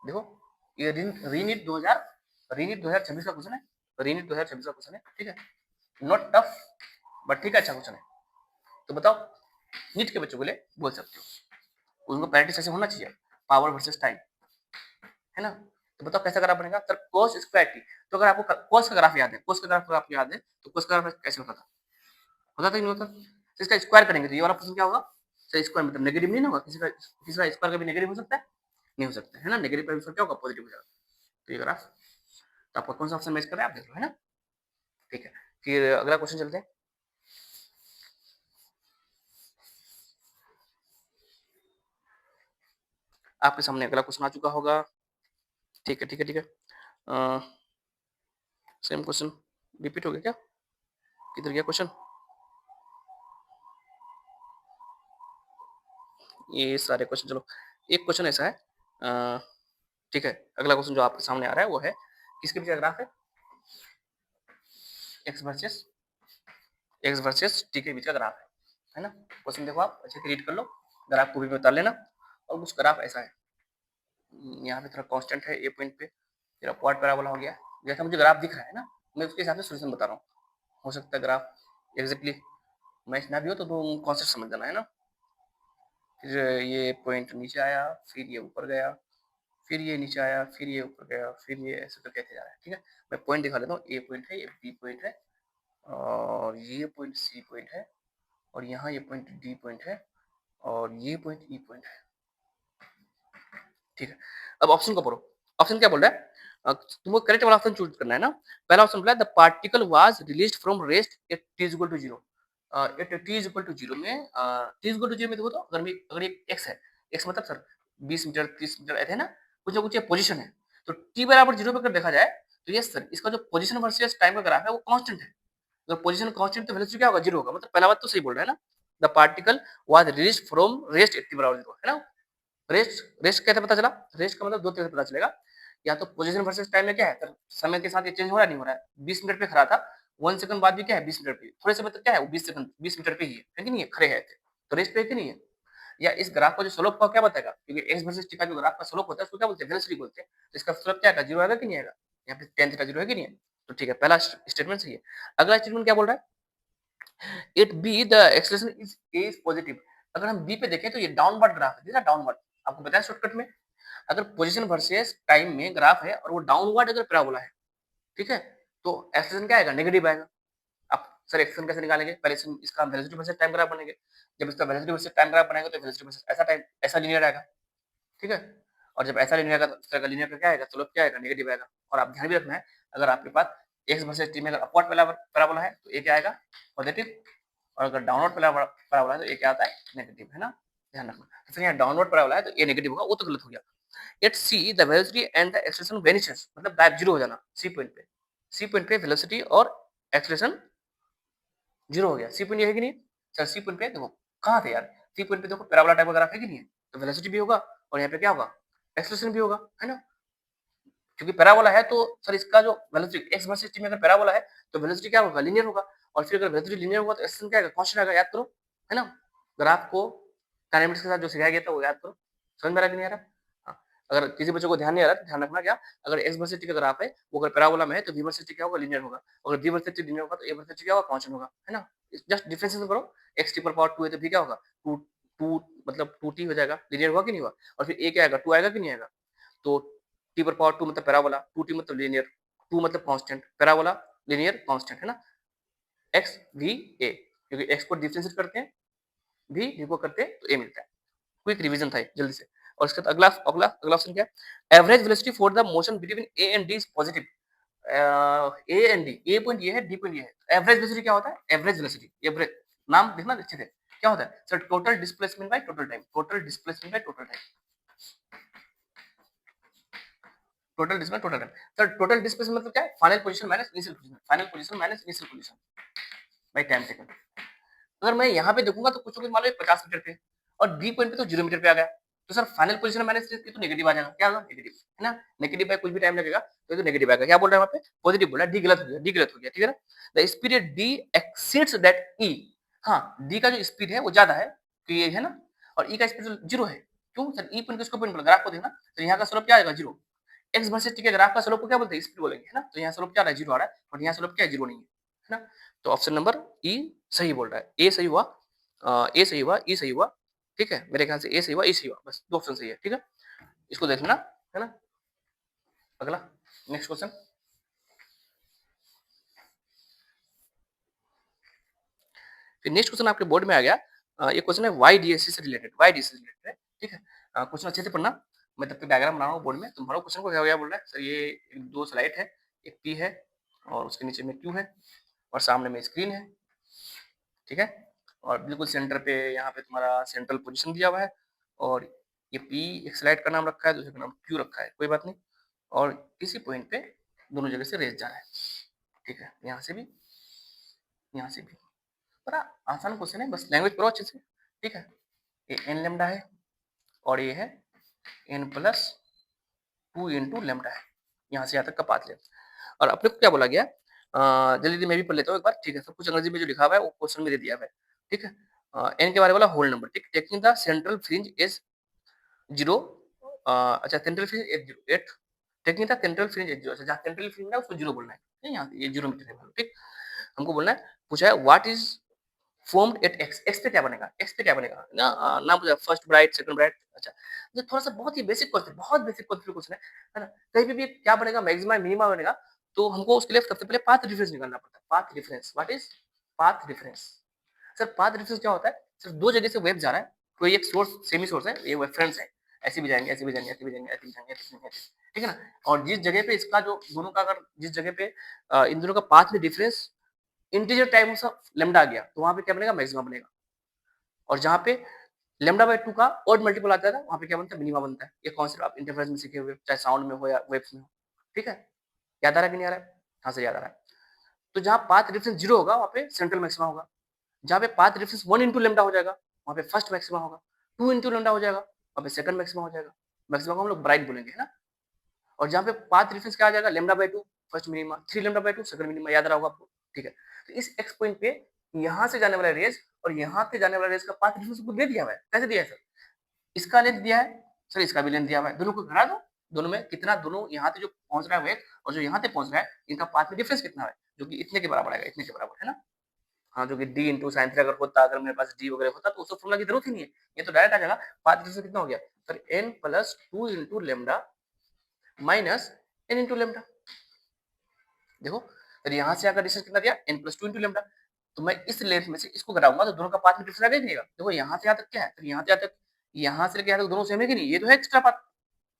देखो ये रीनीट 2026 का क्वेश्चन है, रीनीट 2026 का क्वेश्चन है, ठीक है, नॉट टफ बट ठीक है, अच्छा क्वेश्चन है। तो बताओ नीट के बच्चों के लिए बोल सकते हो, उनको प्रैक्टिस ऐसे होना चाहिए, पावर वर्सेस टाइम, है ना। तो बताओ कैसा ग्राफ बनेगा सर, कोस स्क्वायर टी, तो अगर आपको कोस का ग्राफ याद है, कोस का ग्राफ आपको याद है तो कोस का ग्राफ कैसे होता था, होता था कि नहीं होता, तो इसका स्क्वायर करेंगे तो ये वाला फंक्शन क्या होगा सर, स्क्वायर मतलब नेगेटिव नहीं होगा, किसी का स्क्वायर कभी नेगेटिव हो सकता है, नहीं हो सकता है ना, नेगेटिव का क्या होगा पॉजिटिव हो जाएगा, तो ये ग्राफ, तो आपको कौन सा ऑप्शन मैच कर रहा है आप देख लो, है ना, ठीक है। फिर अगला क्वेश्चन चलते हैं, आपके सामने अगला क्वेश्चन आ चुका होगा, ठीक है ठीक है ठीक है, सेम क्वेश्चन रिपीट हो गया क्या, किधर गया क्वेश्चन, ये सारे क्वेश्चन, चलो एक क्वेश्चन ऐसा है, ठीक है, अगला क्वेश्चन जो आपके सामने आ रहा है वो है किसके पीछे ग्राफ है, एक्स वर्सेस टी के बीच का ग्राफ है ना। क्वेश्चन देखो आप अच्छे से रीड कर लो, ग्राफ को भी बता लेना, और कुछ ग्राफ ऐसा है, यहाँ पे थोड़ा कांस्टेंट है ए पॉइंट पे, फिर अपवर्ड पैराबोला हो गया, जैसा मुझे ग्राफ दिख रहा है ना मैं उसके हिसाब से सॉल्यूशन बता रहा हूँ, हो सकता है ग्राफ एग्जैक्टली मैच ना भी हो तो तुम कॉन्सेप्ट समझ जाना, है ना। फिर ये पॉइंट नीचे आया, फिर ये ऊपर गया, फिर ये नीचे आया, फिर ये ऊपर गया, फिर ये ऐसे करके ऐसे जा रहा है, ठीक है। मैं पॉइंट दिखा देता हूँ, ए पॉइंट है, ये बी पॉइंट है, और ये पॉइंट सी पॉइंट है, और यहाँ ये पॉइंट डी पॉइंट है, और ये पॉइंट ई पॉइंट है, ठीक है। अब ऑप्शन को पढ़ो, ऑप्शन क्या बोल रहा है, तुमको करेक्ट वाला ऑप्शन चूज करना है ना। पहला ऑप्शन बोला the particle was released from rest at t is equal to 0, at t is equal to 0 में, टी इज इक्वल टू 0 में देखो तो अगर ये एक्स है, एक्स मतलब सर 20 मीटर 30 मीटर ऐसे है ना, कुछ ना कुछ ये पोजीशन है, तो टी बराबर 0 पे अगर देखा जाए तो यस सर, इसका जो पोजीशन वर्सेस टाइम का ग्राफ है वो कांस्टेंट है। अगर पोजीशन कांस्टेंट तो वेलोसिटी क्या होगा, 0 होगा। मतलब पहला बात तो सही बोल रहा है ना। The particle was released from rest eight t बराबर 0 है ना। रेस्ट कैसे पता चला? रेस्ट का मतलब दो तरह से पता चलेगा। या तो पोजीशन वर्सेस टाइम में क्या है, तो समय के साथ ये चेंज हो रहा है नहीं हो रहा है। 20 मिनट पे खड़ा था, 1 सेकंड बाद भी क्या है 20 मिनट पे, थोड़े समय तक क्या है वो 20 सेकंड 20 मीटर पे ही है कि नहीं है, खड़े हैं थे, तो रेस्ट पे है कि नहीं है। या इस ग्राफ का जो स्लोप का क्या बताएगा, क्योंकि एक्स वर्सेस टी का जो ग्राफ का स्लोप होता है उसको क्या बोलते हैं, वेलोसिटी बोलते हैं। तो इसका स्लोप क्या आएगा, 0 आएगा कि नहीं आएगा। यहाँ पे tan थीटा 0 है कि नहीं है। तो ठीक है, पहला स्टेटमेंट सही है। अगला स्टेटमेंट क्या बोल रहा है, it be the acceleration is positive. अगर हम बी पे देखें तो ये डाउनवर्ड ग्राफ है ना, डाउनवर्ड। आपको बताया शॉर्टकट में, अगर पोजीशन वर्सेस टाइम में ग्राफ है और वो डाउनवर्ड अगर पैराबोला है, ठीक है, तो एक्सेलरेशन क्या आएगा, नेगेटिव आएगा। अब सर एक्सेलरेशन कैसे निकालेंगे, पहले इसका वेलोसिटी वर्सेस टाइम ग्राफ बनेंगे। जब इसका वेलोसिटी वर्सेस टाइम ग्राफ बनाएंगे तो वेलोसिटी वर्सेस ऐसा टाइम ऐसा लीनियर आएगा, ठीक है। और जब ऐसा लीनियर आएगा तो इस तरह का लीनियर का क्या आएगा, स्लोप क्या आएगा, नेगेटिव आएगा। और आप ध्यान भी रखना है, अगर आपके पास एक्स वर्सेस टी में अगर अपवर्ड पैराबोला है तो ये क्या आएगा, पॉजिटिव। और अगर डाउनवर्ड पैराबोला है तो ये क्या आता है, नेगेटिव, है ना। ध्यान रखना, तो यहाँ डाउनवर्ड पैराबोला है तो ये नेगेटिव होगा, वो तो गलत हो गया। At C the velocity and the acceleration vanishes, मतलब गायब, जीरो हो जाना सी पॉइंट पे। सी पॉइंट पे वेलोसिटी और एक्सेलरेशन जीरो हो गया। सी पॉइंट ये है कि नहीं, सर सी पॉइंट पे देखो कहाँ थे यार, सी पॉइंट पे देखो पैराबोला टाइप का ग्राफ है कि नहीं है, तो वेलोसिटी भी होगा और यहाँ पे क्या होगा, एक्सेलरेशन भी होगा, है ना। क्योंकि पैराबोला है तो सर इसका जो वेलोसिटी एक्स वर्सेस टी में अगर पैराबोला है तो वेलोसिटी क्या होगा, लीनियर होगा। और फिर अगर वेलोसिटी लीनियर होगा तो एक्सेलरेशन क्या आएगा, कांस्टेंट आएगा, याद करो, है ना। ग्राफ को काइनेमेटिक्स के साथ जो सिखाया गया था वो याद करो। समझ में आ रहा कि नहीं आ रहा। हाँ, अगर किसी बच्चे को ध्यान नहीं आ रहा तो ध्यान रखना क्या, अगर एक्स वर्सेस टी का ग्राफ है वो अगर पैराबोला में है तो वी वर्सेस टी क्या होगा, लीनियर होगा। अगर वी वर्सेस टी लीनियर होगा तो ए वर्सेस टी क्या होगा, कांस्टेंट होगा, है ना। जस्ट डिफरेंशिएशन करो, एक्स टी पर पावर 2 है तो भी क्या होगा, 2 2 मतलब 2t हो जाएगा, लीनियर होगा कि नहीं हुआ। और फिर ए क्या आएगा, 2 आएगा कि नहीं आएगा। तो टी पर पावर 2 मतलब पैराबोला, 2t मतलब लीनियर, 2 मतलब कांस्टेंट, पैराबोला लीनियर कांस्टेंट, है ना। एक्स वी ए, क्योंकि एक्स को डिफरेंशिएट करते हैं, भी को करते हैं तो ए मिलता है। क्विक रिवीजन था जल्दी से। और इसके बाद अगला अगला अगला ऑप्शन क्या है, average velocity for the motion between A and D is positive. A and D, A point ये है, डी पॉइंट ये है। एवरेज वेलोसिटी क्या होता है, एवरेज वेलोसिटी, एवरेज नाम देखना अच्छे से, क्या होता है sir, total displacement by total time, total displacement by total time, total displacement total time. Sir total displacement मतलब क्या है, final position minus initial position, final position minus initial position by time second. अगर मैं यहाँ पे देखूंगा तो कुछ मान लो 50 मीटर पे और डी पॉइंट पे तो 0 मीटर पे आ गया, तो सर फाइनल पोजीशन माइनस ये तो नेगेटिव आ जाएगा, क्या होगा, नेगेटिव, है ना। नेगेटिव बाय कुछ भी टाइम लगेगा तो ये तो नेगेटिव आएगा। क्या बोल रहा है वहां पे, पॉजिटिव बोला, डी गलत हो गया, डी गलत हो गया, ठीक है ना। The speed at D exceeds that E, हाँ डी का जो स्पीड है वो ज्यादा है तो ये है ना, और ई का स्पीड जीरो है। क्यों सर, ई पॉइंट किसको पॉइंट बोला, ग्राफ को देखना, तो यहाँ का स्लोप क्या आएगा, जीरो। एक्स वर्सेस टी के ग्राफ का स्लोप को क्या बोलते हैं, स्पीड बोलेंगे, है ना। तो यहाँ स्लोप क्या आ रहा है, जीरो आ रहा है, और यहाँ स्लोप क्या है, जीरो नहीं है ना। तो ऑप्शन नंबर ई सही बोल रहा है, ए सही हुआ, ए सही हुआ, ई सही हुआ, ठीक है। मेरे ख्याल से ए सही हुआ, ई सही हुआ, बस दो ऑप्शन सही है, ठीक है। इसको देख लेना, है ना। अगला नेक्स्ट क्वेश्चन, फिर नेक्स्ट क्वेश्चन आपके बोर्ड में आ गया। ये क्वेश्चन है वाई डीएससी से रिलेटेड, वाई डीएससी से रिलेटेड है, ठीक है। क्वेश्चन अच्छे से पढ़ना, मैं तब तक डायग्राम बना रहा हूँ बोर्ड में। तुम पढ़ो क्वेश्चन को, क्या बोल रहा है सर, ये दो स्लाइड है, एक पी है और उसके नीचे में क्यू है और सामने में स्क्रीन है, ठीक है। और बिल्कुल सेंटर पे यहाँ पे तुम्हारा सेंट्रल पोजीशन दिया हुआ है, और ये पी एक स्लाइड का नाम रखा है, दूसरे का नाम क्यू रखा है, कोई बात नहीं। और किसी पॉइंट पे दोनों जगह से रेस जा रहा है, ठीक है, यहाँ से भी यहाँ से भी। बड़ा आसान क्वेश्चन है, बस लैंग्वेज पढ़ो अच्छे से, ठीक है। ये एन लेमडा है और ये है एन प्लस 2 इंटू लेमडा है, यहाँ से यहाँ तक का पाथ लेंथ। और अपने को क्या बोला गया, जल्दी जल्दी मैं भी पढ़ लेता हूँ एक बार, ठीक है। सब कुछ अंग्रेजी में जो लिखा हुआ है वो क्वेश्चन में दे दिया हुआ है, ठीक है। एन के बारे वाला होल नंबर, ठीक, taking the central fringe is zero, अच्छा central fringe at zero at, taking the central fringe at zero, अच्छा जहाँ सेंट्रल फ्रिंज है उसको जीरो बोलना है, यहाँ ये जीरो मीटर है, ठीक। हमको बोलना है, पूछा है what is formed at x, x पे क्या बनेगा, एक्स पे क्या बनेगा ना, नाम पूछा फर्स्ट ब्राइट सेकंड ब्राइट, अच्छा। ये थोड़ा सा बहुत ही बेसिक क्वेश्चन, बहुत बेसिक क्वेश्चन है ना। कहीं भी क्या बनेगा, मैक्सिमम मिनिमम बनेगा, तो हमको उसके लिए सबसे पहले पाथ डिफरेंस निकालना पड़ता है। Path difference, what is path difference. Sir path difference क्या होता है, सिर्फ दो जगह से वेव जा रहा है, कोई एक सोर्स सेमी सोर्स है, ये रेफरेंस है, ऐसे भी जाएंगे, ऐसे भी जाएंगे, ऐसे भी जाएंगे, ऐसे भी जाएंगे, ऐसे भी जाएंगे, ठीक है ना। और जिस जगह पे इसका जो दोनों का, अगर जिस जगह पे इन दोनों का पाथ में difference integer times of lambda आ गया तो वहां पे क्या बनेगा, मैक्सिमम बनेगा। और जहां पे लेमडा बाय 2 का ऑड मल्टीपल आता है वहां पे क्या बनता है, मिनिमा बनता है। ये कॉन्सेप्ट आप इंटरफेरेंस में सीखे हुए, चाहे साउंड में हो या वेव्स में हो, ठीक है। याद आ रहा है कि नहीं आ रहा है? हाँ सर याद आ रहा है। तो जहाँ पाथ डिफरेंस 0 होगा वहाँ पे सेंट्रल मैक्सिमा होगा। जहाँ पे पाथ डिफरेंस 1 इंटू लेमडा हो जाएगा वहाँ पे फर्स्ट मैक्सिमा होगा। 2 इंटू लेमडा हो जाएगा वहाँ पे सेकंड मैक्सिमा हो जाएगा। मैक्सिमा को हम लोग ब्राइट बोलेंगे, है ना। और जहाँ पे पाथ डिफरेंस क्या आ जाएगा, lambda by 2 first minima, 3 lambda by 2 second minima, याद रहा होगा आपको, ठीक है। तो इस एक्स पॉइंट पे यहाँ से जाने वाला रेज और यहाँ से जाने वाला रेज का पाथ डिफरेंस को दे दिया हुआ है। कैसे दिया है सर? इसका लेंथ दिया है सर, इसका भी लेंथ दिया हुआ है, दोनों को घटा दो। दोनों में कितना, दोनों यहाँ से जो पहुंच रहा है वेग और जो यहाँ से पहुंच रहा है, इनका पाथ में डिफरेंस कितना है, जो कि इतने के बराबर आएगा, इतने के बराबर, है ना। हाँ, जो कि डी इंटू साइन थीटा अगर होता, अगर मेरे पास डी वगैरह होता तो उसको फॉर्मूला की जरूरत ही नहीं है, ये तो डायरेक्ट आ जाएगा। पाथ डिफरेंस कितना हो गया sir, n plus 2 into lambda minus n into lambda. देखो, तो यहाँ से अगर डिस्टेंस कितना दिया, एन प्लस 2 इंटू लेमडा, तो मैं इस लेंथ में से इसको घटाऊंगा तो दोनों का पाथ में डिफरेंस आ जाएगा। देखो यहाँ से यहाँ तक क्या है, तो यहाँ से यहाँ तक, यहाँ से लेके यहाँ तक दोनों सेम है कि नहीं, ये तो है एक्स्ट्रा पाथ।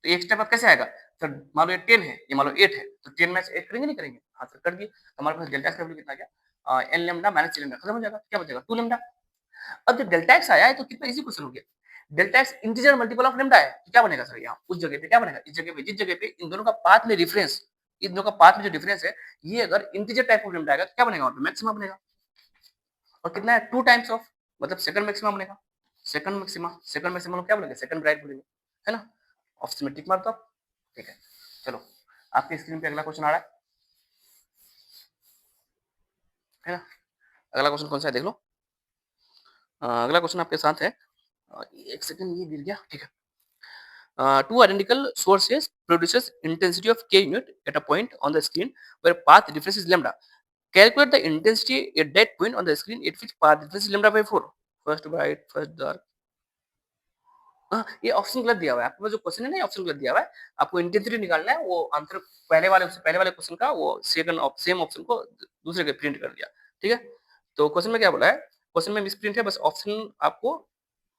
तो एक्स्ट्रा पाथ कैसे आएगा सर, मान लो ये 10 है, ये मान लो 8 है, तो 10 में से 8 करेंगे नहीं करेंगे, हाँ सर कर दिए। हमारे पास डेल्टा एक्स का वैल्यू कितना गया, एन लेमडा माइनस लेमडा, खत्म हो जाएगा, क्या बचेगा 2 लेमडा। अब जब डेल्टा एक्स आया है तो कितना इजी क्वेश्चन हो गया। Delta x integer multiple of lambda है, तो क्या बनेगा सर, यहाँ उस जगह पे क्या बनेगा, इस जगह पे, जिस जगह पे इन दोनों का पाथ में डिफरेंस, इन दोनों का पाथ में जो डिफरेंस है, ये अगर इंटीजर टाइप ऑफ लेमडा आएगा तो क्या बनेगा, मैक्सिमम बनेगा। और कितना है, 2 टाइम्स ऑफ, मतलब सेकंड मैक्सिमम बनेगा। सेकंड मैक्सिमम क्या बोलेंगे, सेकंड ब्राइट बोलेंगे, है ना। ऑप्शन में टिक मार दो आप, ठीक है। चलो, आपकी स्क्रीन पे अगला क्वेश्चन आ रहा है ना। अगला क्वेश्चन कौन सा है देख लो। अगला क्वेश्चन आपके साथ है, एक सेकंड ये गिर गया, ठीक है। Two identical sources produces intensity of k unit at a point on the screen where path difference is lambda. Calculate the intensity at that point on the screen at which path difference is lambda by 4. First bright, first dark. हाँ, ये option गलत दिया हुआ है आपको, जो question है ना, ऑप्शन गलत दिया हुआ है। आपको इंटेंसिटी निकालना है, वो आंसर पहले वाले क्वेश्चन का वो सेम ऑप्शन को दूसरे के प्रिंट कर दिया, ठीक है। तो क्वेश्चन में क्या बोला है, क्वेश्चन में मिसप्रिंट है, बस ऑप्शन आपको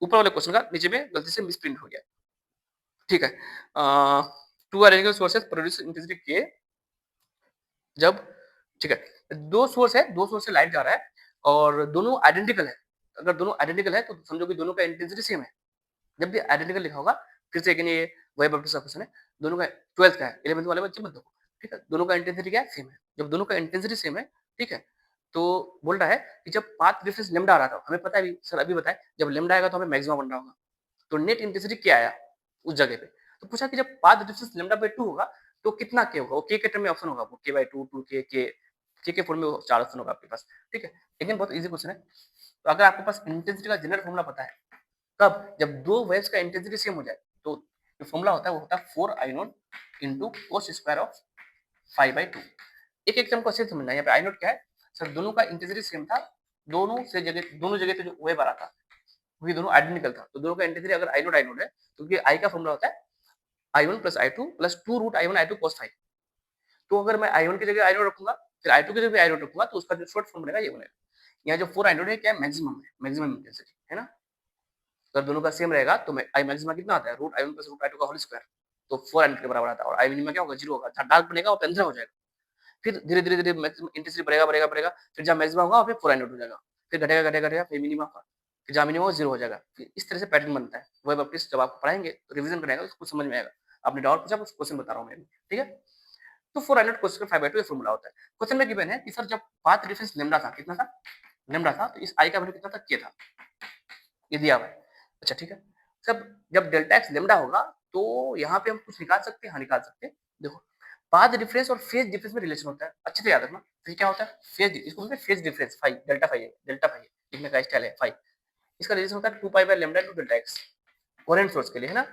ऊपर वाले क्वेश्चन का नीचे में गलती से मिसप्रिंट हो गया, ठीक है। Two identical sources produce intensity के, जब, ठीक है, दो सोर्स से लाइट जा रहा है और दोनों आइडेंटिकल है। अगर दोनों आइडेंटिकल है तो समझो कि दोनों का इंटेंसिटी सेम है। जब भी आइडेंटिकल लिखा होगा, फिर से अगेन ये वही बप्टिस का क्वेश्चन है, दोनों का 12th का है, 11th वाले बच्चे मत देखो, ठीक है। दोनों का इंटेंसिटी क्या है, सेम है। जब दोनों का इंटेंसिटी सेम है, ठीक है, तो बोल रहा है कि जब पाथ डिफरेंस लेमडा आ रहा था, हमें पता है अभी सर, अभी बताए जब लेमडा आएगा तो हमें मैक्सिमम बन रहा होगा, तो नेट इंटेंसिटी क्या आया उस जगह पे। तो पूछा कि जब पाथ डिफरेंस लेमडा बाई 2 होगा तो कितना के होगा, वो के टर्म में ऑप्शन होगा, वो के बाई 2, 2 के फॉर्म में 4 ऑप्शन होगा आपके पास, ठीक है। लेकिन बहुत इजी क्वेश्चन है। तो अगर आपके पास इंटेंसिटी का जनरल फॉर्मूला पता है, कब, जब दो वेव्स का इंटेंसिटी सेम हो जाए, तो जो फॉर्मूला होता है वो होता है 4 I note into cos square of 5/2। एक एक टर्म को अच्छे से समझना है। यहाँ पे आई नोट क्या है सर, दोनों का इंटेंसिटी सेम था, दोनों जगह पे जो वेव आ रहा था वही दोनों आइडेंटिकल था, तो दोनों का इंटेंसिटी अगर आई नोट है, तो क्योंकि आई का फॉर्मूला होता है I1 plus I2 plus 2 root I1 I2 cos 5। तो अगर मैं I1 की जगह I नोट रखूंगा, फिर I2 की जगह I नोट रखूंगा, तो उसका जो शॉर्ट फॉर्म बनेगा ये बनेगा। यहाँ जो 4 I नोट है क्या है, मैक्सिमम इंटेंसिटी है ना। अगर दोनों का सेम रहेगा तो आई मैक्सिमा कितना आता है, root I1 plus root I2 का होल स्क्वायर, तो 4 I नोट के बराबर आता है। और आई मिनिमा क्या होगा, 0 होगा, जहाँ डार्क बनेगा वो अंधेरा हो जाएगा। फिर धीरे धीरे धीरे मैक्सिमम इंटेंसिटी बढ़ेगा, फिर जहाँ मैक्सिमम होगा फिर 4 I नोट हो जाएगा, फिर घटेगा, फिर मिनिमा का, फिर जहाँ मिनिमम 0 हो जाएगा। फिर इस तरह से पैटर्न बनता है। वेब अपडेट्स जब आपको पढ़ाएंगे तो रिवीजन करेंगे, उसको समझ में आएगा। आपने डाउट पूछा, कुछ क्वेश्चन बता रहा हूँ मैं, ठीक है। तो 400 क्वेश्चन का 5/2 फॉर्मूला होता है। क्वेश्चन में गिवन है कि सर जब पाथ डिफरेंस लेमडा था, कितना था, लेमडा था, तो इस आई का वैल्यू कितना था, के था, ये दिया हुआ है। अच्छा ठीक है, सब जब डेल्टा एक्स लेमडा होगा तो यहाँ पे हम कुछ निकाल सकते हैं, हाँ निकाल सकते हैं। देखो, पाथ डिफरेंस और फेज डिफरेंस में रिलेशन होता है, अच्छे से याद रखना। फिर क्या होता है, फेज, इसको बोलते हैं phase difference, phi delta phi है, लिखने का स्टाइल है फाई। इसका रिलेशन होता है 2 pi by lambda two delta x, coherent source के लिए, है ना।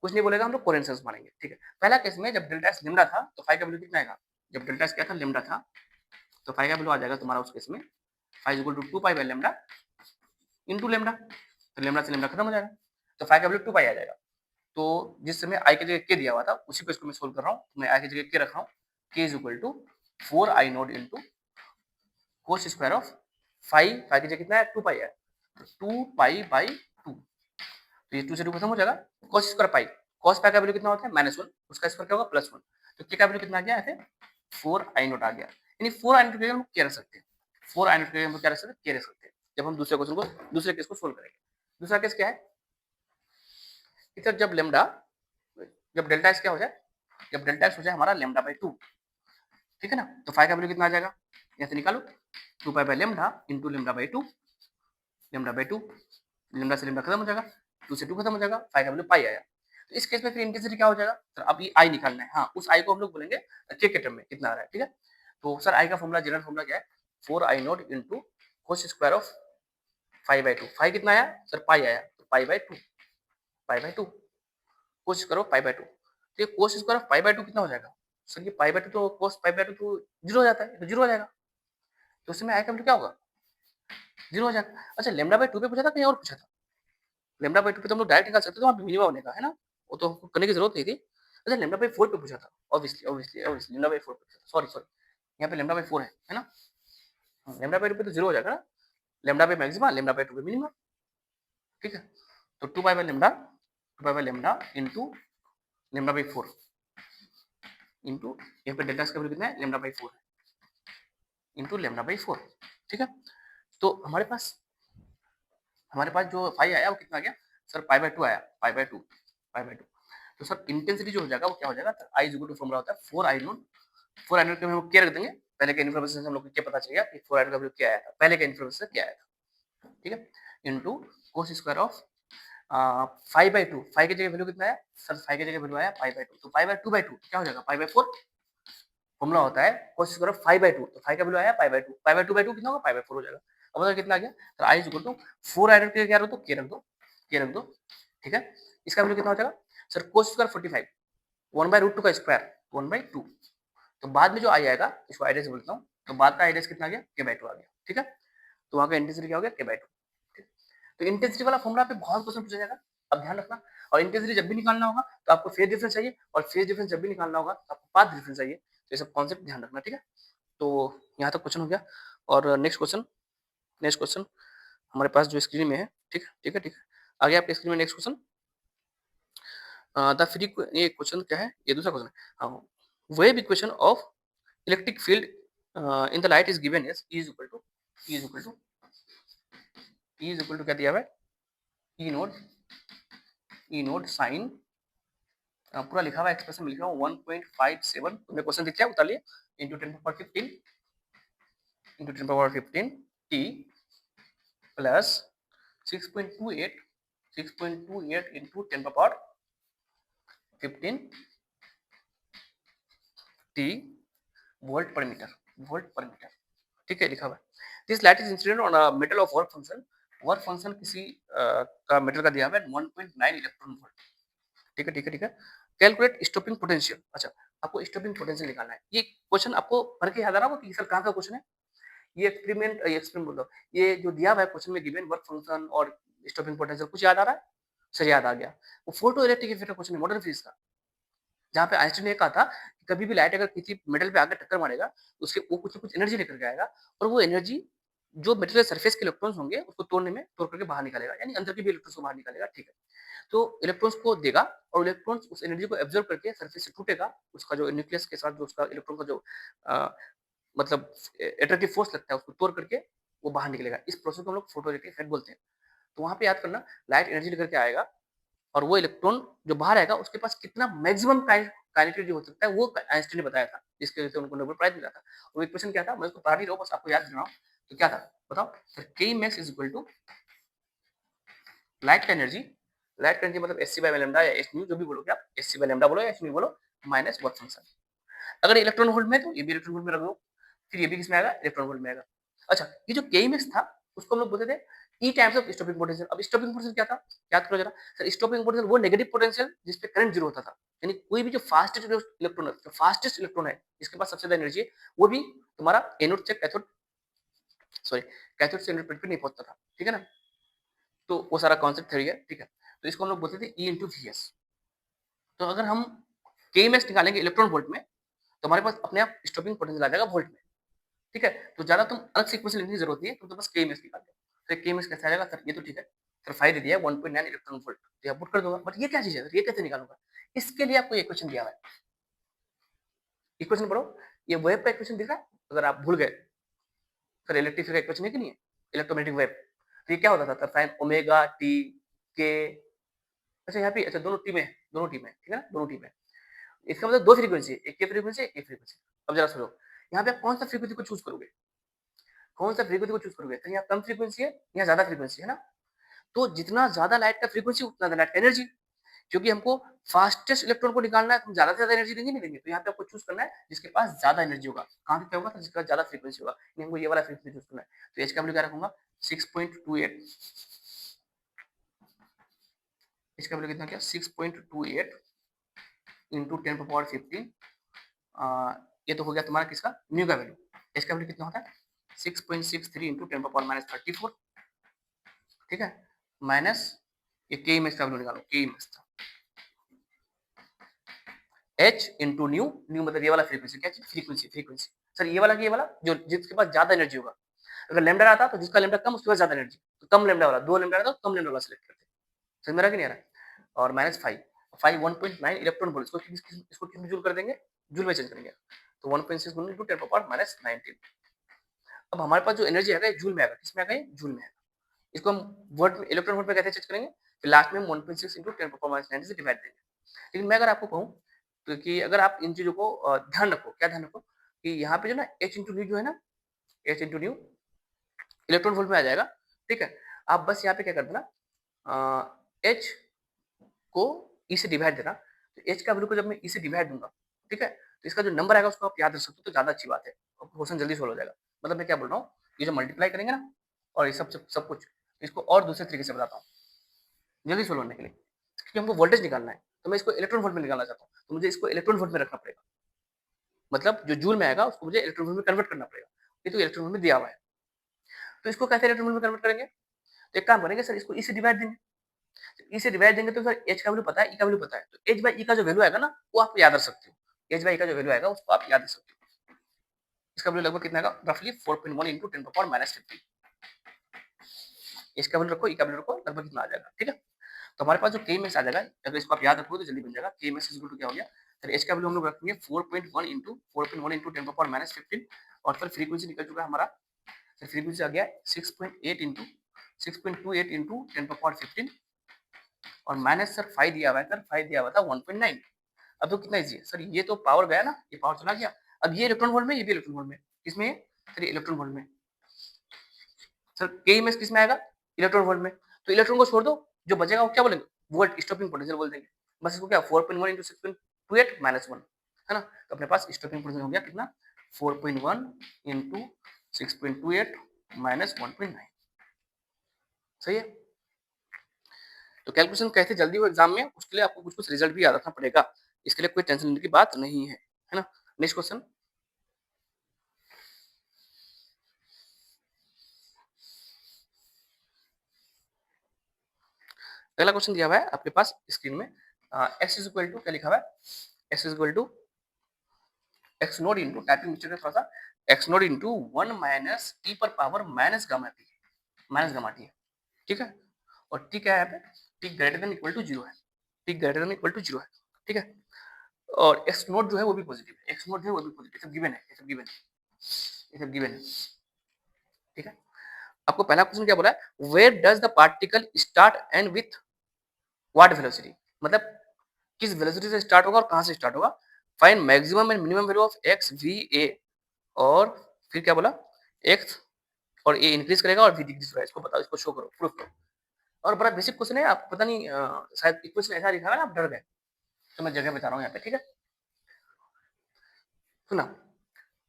कुछ नहीं बोलेगा, हम लोग कोहेरेंट सोर्स मानेंगे, ठीक है। पहला केस में जब डेल्टा एक्स लेमडा था तो फाई का वैल्यू कितना आएगा, जब डेल्टा एक्स क्या था, लेमडा था, तो फाई का वैल्यू आ जाएगा तुम्हारा उस केस में phi is equal to 2 pi by lambda into lambda, तो लेमडा से लेमडा खत्म हो जाएगा, तो फाई का वैल्यू 2 पाई आ जाएगा। तो जिस समय आई की जगह के दिया हुआ था उसी को इसको मैं सोल्व कर रहा हूँ, मैं आई की जगह के रख रहा हूँ, k is equal to 4 I note into cos square of phi की जगह कितना है, 2 पाई है, तो 2 पाई बाई 2, तो ये 2 से 2 खत्म हो जाएगा, कोस स्क्वायर पाई, कोस पाई का वैल्यू कितना होता है -1, उसका स्क्वायर क्या होगा +1, तो के का वैल्यू कितना आ गया है, 4 आई नोट आ गया। यानी 4 आई नोट के हम क्या रख सकते हैं, 4 आई नोट के हम क्या रख सकते हैं, के रख सकते हैं, जब हम दूसरे क्वेश्चन को, दूसरे केस को सोल्व करेंगे। दूसरा केस क्या है, इधर जब लेमडा, जब डेल्टा एक्स क्या हो जाए, जब डेल्टा एक्स हो जाए हमारा लेमडा बाई 2, ठीक है ना। तो फाई का वैल्यू कितना आ जाएगा, यहाँ से निकालो, 2 pi by lambda into lambda by 2, lambda by 2, lambda से लेमडा खत्म हो जाएगा, 2 से 2 खत्म हो जाएगा, फाई का वैल्यू पाई आया। तो इस केस में फिर इंटेंसिटी क्या हो जाएगा, तो अब ये आई निकालना है। हाँ, उस आई को हम लोग बोलेंगे के के टर्म में कितना आ रहा है, ठीक है। तो सर आई का फॉर्मूला, जनरल फॉर्मूला क्या है, 4 I naught into cos square of five by 2। Five कितना आया सर, पाई आया, तो pi by 2, pi by 2 cos square of pi by 2। तो ये cos square of pi by 2 कितना हो जाएगा सर, ये पाई बाई 2 तो कोस पाई बाई 2 तो जीरो हो जाता है, तो जीरो हो जाएगा। तो उसमें आई का वैल्यू क्या होगा, जीरो हो जाएगा। अच्छा, लेमडा बाई 2 पे पूछा था, कहीं और पूछा था, लेमडा बाई 2 पे तो हम लोग डायरेक्ट निकाल सकते थे, वहाँ पे मिनिमम बनेगा, है ना, वो तो हमको करने की जरूरत नहीं थी। अच्छा, लेमडा बाई 4 पे पूछा था, obviously obviously obviously lambda by 4 पे पूछा था, सॉरी सॉरी, यहाँ पे लेमडा बाई 4 है ना। लेमडा बाई 2 पे तो जीरो हो जाएगा ना, lambda by maxima, lambda by 2 पे मिनिमम, ठीक है। तो 2 pi by lambda, 2 pi by lambda into lambda by 4 into, यहाँ पे डेल्टा का वैल्यू कितना है, lambda by 4 into lambda by 4, ठीक है। तो हमारे पास जो फाई आया वो कितना आ गया सर, पाई बाई 2 आया, पाई बाई 2, पाई बाई 2। तो सर इंटेंसिटी जो हो जाएगा वो क्या हो जाएगा, आई इज इक्वल टू फॉर्मूला होता है 4 आई नॉट, 4 आई नॉट के हम क्या रख देंगे, पहले के इन्फॉर्मेशन से हम लोग को क्या पता चलेगा कि 4 आई नॉट का वैल्यू क्या आया था, पहले के इन्फॉर्मेशन से क्या आया था, ठीक है, into cos square of 5 by 2, 5 की जगह वैल्यू कितना है सर, 5 की जगह वैल्यू आया पाई बाई 2, तो पाई बाई 2 बाई 2 क्या हो जाएगा, पाई बाई 4। फॉर्मूला होता है कोस स्क्वायर ऑफ 5 बाई 2, तो 5 का वैल्यू आया पाई बाई 2, पाई बाई 2 बाई 2 कितना होगा, पाई बाई 4 हो जाएगा। अब बताओ कितना आ गया, तो I is equal to 4 I naught के क्या रख दो, के रख दो, के रख दो, ठीक है। इसका वैल्यू कितना हो जाएगा sir, cos square 45, 1 by root 2 का स्क्वायर 1 बाई 2। तो बाद में जो आई आएगा इसको आई डैश बोलता हूँ, तो बाद का आई डैश कितना आ गया, के बाई 2 आ गया, ठीक है। तो वहाँ का इंटेंसिटी क्या हो गया, के बाई 2, ठीक है। तो इंटेंसिटी वाला फॉर्मूला पे बहुत क्वेश्चन पूछा जाएगा, अब ध्यान रखना। और इंटेंसिटी जब भी निकालना होगा तो आपको फेज डिफरेंस चाहिए, और फेज डिफरेंस जब भी निकालना होगा तो आपको पाथ डिफरेंस चाहिए, तो ये सब कॉन्सेप्ट ध्यान रखना, ठीक है। तो यहाँ तक क्वेश्चन हो गया। और नेक्स्ट क्वेश्चन हमारे पास जो स्क्रीन में है, ठीक है ठीक है ठीक है, आगे आपके स्क्रीन में नेक्स्ट क्वेश्चन, द फ्री, ये क्वेश्चन क्या है, ये दूसरा क्वेश्चन है, हाँ, wave equation of electric field in the light is given as E is equal to, E is equal to, E is equal to क्या दिया हुआ है, E nought, E nought sine, पूरा लिखा हुआ है, एक्सप्रेशन में लिखा हुआ 1.57, तुमने क्वेश्चन दिख गया, उतार लिए, into 10 power 15 into 10 power 15 T plus 6.28, 6.28 into 10 power 15 T volt पर मीटर, वोल्ट पर मीटर, ठीक है, लिखा हुआ है। This light is incident on a metal of work function, work function किसी का मेटल का दिया हुआ है 1.9 इलेक्ट्रॉन वोल्ट, ठीक है ठीक है ठीक है। कैलकुलेट स्टॉपिंग पोटेंशियल, अच्छा आपको स्टॉपिंग पोटेंशियल निकालना है। ये क्वेश्चन आपको पढ़ के याद आ रहा होगा कि सर कहाँ का क्वेश्चन है, ये एक्सपेरिमेंट बोल दो, ये जो दिया हुआ है क्वेश्चन में गिवन वर्क फंक्शन और स्टॉपिंग पोटेंशियल, कुछ याद आ रहा है सर, याद आ गया, वो फोटो इलेक्ट्रिक इफेक्ट का क्वेश्चन है, मॉडर्न फिजिक्स का, जहाँ पे आइंस्टाइन ने कहा था कि कभी भी लाइट अगर किसी मेटल पे आकर टक्कर मारेगा तो उसके वो कुछ ना कुछ एनर्जी लेकर के आएगा, और वो एनर्जी जो मेटल के सरफेस के इलेक्ट्रॉन्स होंगे उसको तोड़ करके बाहर निकालेगा, यानी अंदर के भी इलेक्ट्रॉन्स को बाहर निकालेगा, ठीक है। तो इलेक्ट्रॉन्स को देगा और इलेक्ट्रॉन्स उस एनर्जी को एब्जॉर्ब करके सरफेस से टूटेगा, उसका जो न्यूक्लियस के साथ जो उसका इलेक्ट्रॉन का जो अ, मतलब एट्रैक्टिव फोर्स लगता है उसको तोड़ करके वो बाहर निकलेगा, इस प्रोसेस को हम लोग फोटो इलेक्ट्रिक इफेक्ट बोलते हैं। तो वहाँ पे याद करना, लाइट एनर्जी लेकर के आएगा और वो इलेक्ट्रॉन जो बाहर आएगा उसके पास कितना मैक्सिमम काइनेटिक हो सकता है, वो आइंस्टाइन ने बताया था, जिसकी वजह से उनको नोबेल प्राइज मिला था। वो इक्वेशन क्या था, मैं उसको पढ़ा नहीं रहा हूँ, बस आपको याद दिला रहा हूँ। तो क्या था बताओ sir, K max is equal to light का एनर्जी, लाइट का एनर्जी मतलब एस सी बाई लेमडा या एस न्यू, जो भी बोलोगे आप, एस सी बाई लेमडा बोलो या एस न्यू बोलो, माइनस वर्क फंक्शन। अगर इलेक्ट्रॉन वोल्ट में तो ये भी इलेक्ट्रॉन वोल्ट में रख दो, फिर ये भी किसमें आएगा, इलेक्ट्रॉन वोल्ट में आएगा। अच्छा, ये जो के मैक्स था उसको हम लोग बोलते थे ई टाइम्स ऑफ स्टॉपिंग पोटेंशियल। अब स्टॉपिंग पोटेंशियल क्या था, याद करो जरा सर, स्टॉपिंग पोटेंशियल वो नेगेटिव पोटेंशियल जिस पे करंट जीरो होता था, यानी कोई भी जो फास्टेस्ट इलेक्ट्रॉन है जिसके पास सबसे ज्यादा एनर्जी है, वो भी तुम्हारा एनोड से कैथोड, सॉरी कैथोड से एनोड पे नहीं पहुंचता था, ठीक है ना। तो वो सारा कॉन्सेप्ट थ्योरी है, ठीक है। तो इसको हम लोग बोलते थे ई इंटू वी एस। तो अगर हम के मैक्स निकालेंगे इलेक्ट्रॉन वोल्ट में तो हमारे पास अपने आप स्टॉपिंग पोटेंशियल आ जाएगा वोल्ट में, ठीक है। तो ज्यादा तुम अलग से इक्वेशन लिखने की जरूरत नहीं है, तुम तो बस के मैक्स निकाल दो। तो के मैक्स कैसे आ जाएगा सर, ये तो ठीक है सर, फाइव दे दिया 1.9 इलेक्ट्रॉन वोल्ट, तो यहाँ पुट कर दूंगा, बट ये क्या चीज है सर, ये कैसे निकालूंगा, इसके लिए आपको इक्वेशन दिया हुआ है, इक्वेशन पढ़ो, ये वेव का इक्वेशन दिख रहा है, अगर आप भूल गए सर, इलेक्ट्रिक का इक्वेशन है कि नहीं है, इलेक्ट्रोमैग्नेटिक वेव, तो ये क्या होता था साइन ओमेगा टी के, अच्छा यहाँ पे, अच्छा दोनों टीमें, दोनों टीमें, ठीक है ना, दोनों टीमें, इसका मतलब दो फ्रीक्वेंसी, एक की फ्रीक्वेंसी, एक की फ्रीक्वेंसी। अब जरा सुनो, यहाँ पे आप कौन सा फ्रीक्वेंसी को चूज करोगे, कौन सा फ्रीक्वेंसी को चूज करोगे, तो यहाँ कम फ्रीक्वेंसी है या ज्यादा फ्रीक्वेंसी है ना, तो जितना ज्यादा लाइट का फ्रीक्वेंसी उतना ज्यादा लाइट का एनर्जी, क्योंकि हमको फास्टेस्ट इलेक्ट्रॉन को निकालना है, तो हम ज्यादा से ज्यादा एनर्जी देंगे नहीं देंगे, तो यहाँ पे आपको चूज करना है जिसके पास ज्यादा एनर्जी होगा, कहाँ पे क्या होगा, तो जिसका ज्यादा फ्रीक्वेंसी होगा, हमको ये वाला फ्रीक्वेंसी चूज करना है, तो एच का वैल्यू क्या रखूंगा 6.28, इसका वैल्यू कितना क्या 6.28 इंटू 10^15, ये तो हो गया तुम्हारा किसका न्यू का वैल्यू, इसका वैल्यू कितना होता है 6.63 इंटू 10^-34, ठीक है, माइनस ये के इमेज का वैल्यू निकालो, के इमेज था h इंटू न्यू, न्यू मतलब ये वाला फ्रीक्वेंसी, क्या फ्रीक्वेंसी, फ्रीक्वेंसी सर ये वाला कि ये वाला जो जिसके पास ज्यादा एनर्जी होगा, अगर लैम्डा रहता तो जिसका लैम्डा कम उसके पास ज्यादा एनर्जी, तो कम लैम्डा वाला, दो लैम्डा रहता तो कम लैम्डा वाला सिलेक्ट करते, समझ में आ रहा कि नहीं आ रहा, और माइनस 5 1.9 इलेक्ट्रॉन वोल्ट, इसको किस में जूल कर देंगे, जूल में चेंज करेंगे, तो 1.6 गुना इंटू 10^-19, अब हमारे पास जो एनर्जी आएगा जूल में आएगा, किसमें आएगा, जूल में आएगा, इसको हम वर्ड में इलेक्ट्रॉन वोल्ट में कैसे चेंज करेंगे, फिर लास्ट में हम 1.6 इंटू 10^-19 से डिवाइड देंगे, लेकिन मैं अगर आपको कहूँ तो कि अगर आप इन चीजों को ध्यान रखो, क्या ध्यान रखो कि यहाँ पे जो ना h इंटू न्यू जो है ना, h into new electron volt में आ जाएगा, ठीक है, आप बस यहाँ पे क्या कर देना, h को e से डिवाइड देना, तो h का वैल्यू को जब मैं e से डिवाइड दूंगा, ठीक है, तो इसका जो नंबर आएगा उसको आप याद रख सकते हो, तो ज्यादा अच्छी बात है, क्वेश्चन जल्दी सोल्व हो जाएगा, मतलब मैं क्या बोल रहा हूँ, ये जो मल्टीप्लाई करेंगे ना और ये सब कुछ, इसको और दूसरे तरीके से बताता हूँ जल्दी सोल्व होने के लिए, क्योंकि हमको वोल्टेज निकालना है, तो मैं इसको इलेक्ट्रॉन वोल्ट में निकालना चाहता हूँ, तो मुझे इसको इलेक्ट्रॉन वोल्ट में रखना पड़ेगा, मतलब जो जूल में आएगा उसको मुझे इलेक्ट्रॉन वोल्ट में कन्वर्ट करना पड़ेगा, ये तो इलेक्ट्रॉन वोल्ट में दिया हुआ है, तो इसको कैसे इलेक्ट्रॉन वोल्ट में कन्वर्ट करेंगे, तो एक काम करेंगे सर, इसको ई से डिवाइड देंगे, ई से डिवाइड देंगे तो सर एच का वैल्यू पता है, ई का वैल्यू पता है, तो एच बाई ई का जो वैल्यू आएगा ना वो आप याद रख सकते हो, एच बाई ई का जो वैल्यू आएगा उसको आप याद रख सकते हो, इसका वैल्यू लगभग कितना आएगा, रफली 4.1 इंटू 10^-50, इसका वैल्यू रखो, ई का वैल्यू रखो, लगभग कितना आ जाएगा, ठीक है, तो हमारे पास जो के एम एस आ जाएगा, अगर इसको आप याद रखोगे तो जल्दी बन जाएगा, के एम एस इक्वल टू क्या हो गया, फिर एच का वैल्यू हम लोग रखेंगे 4.1 इंटू 10^-15, और फिर फ्रीक्वेंसी निकल चुका है हमारा, फिर फ्रीक्वेंसी आ गया 6.8 इंटू 6.28 इंटू 10^15, और माइनस सर 5 दिया हुआ है, सर 5 दिया हुआ था 1.9, अब तो कितना इजी है सर, ये तो पावर गया ना, ये पावर चला गया, अब ये इलेक्ट्रॉन वोल्ट में, ये भी इलेक्ट्रॉन वोल्ट में, किसमें, सर ये इलेक्ट्रॉन वोल्ट में, सर के एम एस किसमें आएगा, इलेक्ट्रॉन वोल्ट में, तो इलेक्ट्रॉन को छोड़ दो, जो बचेगा वो क्या बोलेंगे, वोल्ट स्टॉपिंग पोटेंशियल बोल देंगे, बस इसको क्या 4.1 इंटू 6.28 माइनस 1 है ना, तो अपने पास स्टॉपिंग पोटेंशियल हो गया कितना 4.1 इंटू 6.28 माइनस 1.9, सही है, तो कैलकुलेशन कैसे जल्दी हो एग्जाम में, उसके लिए आपको कुछ कुछ रिजल्ट भी याद रखना पड़ेगा, इसके लिए कोई टेंशन लेने की बात नहीं है ना, नेक्स्ट क्वेश्चन, अगला क्वेश्चन दिया हुआ है आपके पास स्क्रीन में, x इज इक्वल टू क्या लिखा हुआ है, x is equal to x naught into, typing mistake है थोड़ा सा, x naught into 1 minus T पर power minus gamma T, minus gamma T है, ठीक है, और टी क्या है यहाँ पे, T greater than equal to 0 है, T greater than equal to 0 है, ठीक है, और x नोट जो है वो भी पॉजिटिव है, x नोट जो है वो भी पॉजिटिव, सब गिवन है, ये सब गिवन है, ये सब गिवन है, ठीक है, आपको पहला क्वेश्चन क्या बोला है, where does the particle start and with what velocity, मतलब किस वेलोसिटी से स्टार्ट होगा और कहां से स्टार्ट होगा, find maximum and minimum value of x V A, और फिर क्या बोला, एक्स और ए इंक्रीज करेगा और वी डिक्रीज करेगा, इसको बताओ, इसको शो करो, प्रूफ करो, और बड़ा बेसिक क्वेश्चन है, आपको पता नहीं शायद इक्वेशन ऐसा लिखा है ना, आप डर गए, तो मैं जगह बता रहा हूँ यहाँ पे, ठीक है, सुना,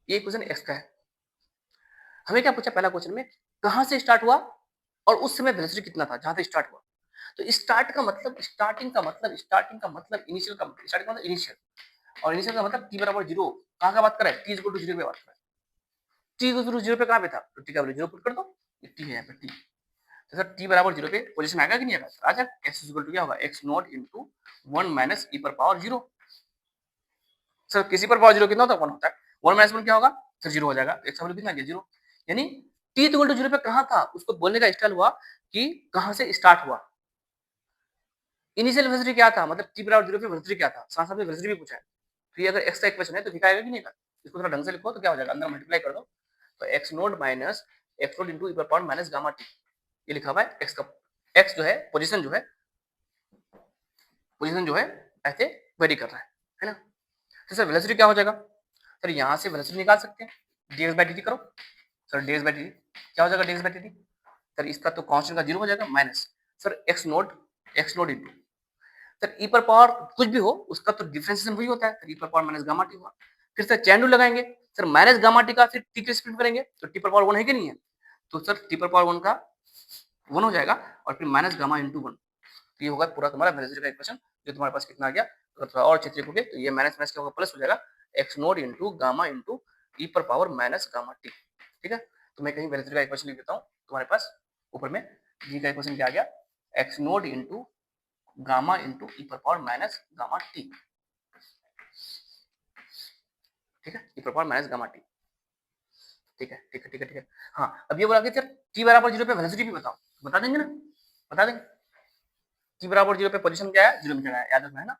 ये क्वेश्चन एक्स का है, हमें क्या पूछा पहला क्वेश्चन में, कहां से स्टार्ट हुआ और उस समय वेलोसिटी कितना था जहां से स्टार्ट हुआ, तो स्टार्ट का मतलब, स्टार्टिंग का मतलब इनिशियल का मतलब, स्टार्टिंग का मतलब इनिशियल, और इनिशियल का मतलब टी बराबर 0, कहां का बात कर रहा है, टी इक्वल टू 0 पे बात कर रहा है, टी इक्वल टू 0 पे कहां पे था, तो टी का वैल्यू 0 पुट कर दो, ये टी है यहाँ पे टी, तो सर टी बराबर 0 पे पोजीशन आएगा कि नहीं आएगा, आ जाएगा, x इक्वल टू क्या होगा, x not into 1 minus e पर पावर 0, सर किसी पर पावर 0 कितना होता है, 1 होता है, 1 माइनस 1 क्या होगा, फिर 0 हो जाएगा, तो x का वैल्यू कितना आ गया 0, यानी t इक्वल टू 0 पे कहां था, उसको बोलने का स्टाइल हुआ कि कहां से स्टार्ट हुआ, इनिशियल वेलोसिटी क्या था, मतलब t बराबर 0 पे वेलोसिटी क्या था, साथ साथ में वेलोसिटी भी पूछा है, तो ये अगर x का इक्वेशन है तो दिखाएगा कि नहीं का, इसको थोड़ा ढंग से लिखो तो क्या हो जाएगा, अंदर मल्टीप्लाई कर दो, तो x note minus x naught into e पर पावर माइनस गामा t, ये लिखा हुआ है x का, x जो है पोजीशन जो है ऐसे वेरी कर रहा है ना, तो सर वेलोसिटी क्या हो जाएगा, सर यहाँ से वेलोसिटी निकाल सकते हैं, dx बाई dt करो सर, dx बाई dt क्या हो जाएगा, dx बाई dt सर इसका तो कांस्टेंट का 0 हो जाएगा minus sir x naught into sir e पर पावर कुछ भी हो उसका तो डिफरेंशिएशन वही होता है, सर e पर पावर माइनस गामा टी हुआ। फिर सर चैन रूल लगाएंगे सर, माइनस गामा टी का फिर t के स्प्लिट करेंगे तो t पर पावर 1 है कि नहीं है, तो सर t पर पावर 1 का 1 हो जाएगा और फिर माइनस गामा इंटू 1, तो ये होगा पूरा तुम्हारा वेलोसिटी का इक्वेशन, जो तुम्हारे पास कितना आ गया, अगर थोड़ा और चित्रित हो गए तो ये माइनस माइनस क्या होगा, प्लस हो जाएगा, X naught into gamma into E पर पावर माइनस गामा टी। ठीक है, तो मैं कहीं वेलोसिटी का इक्वेशन लिख देता हूँ तुम्हारे पास ऊपर में, जी का इक्वेशन क्या आ गया, X naught into gamma into E पर पावर माइनस गामा टी। ठीक है, ई पर पावर माइनस गामा टी। ठीक है ठीक है ठीक है ठीक है। हाँ, अब ये बोला कि सर टी बराबर 0 पे वेलोसिटी भी बताओ, बता देंगे ना, बता देंगे। टी बराबर 0 पे पोजीशन क्या है, 0 मीटर है, याद रखना है ना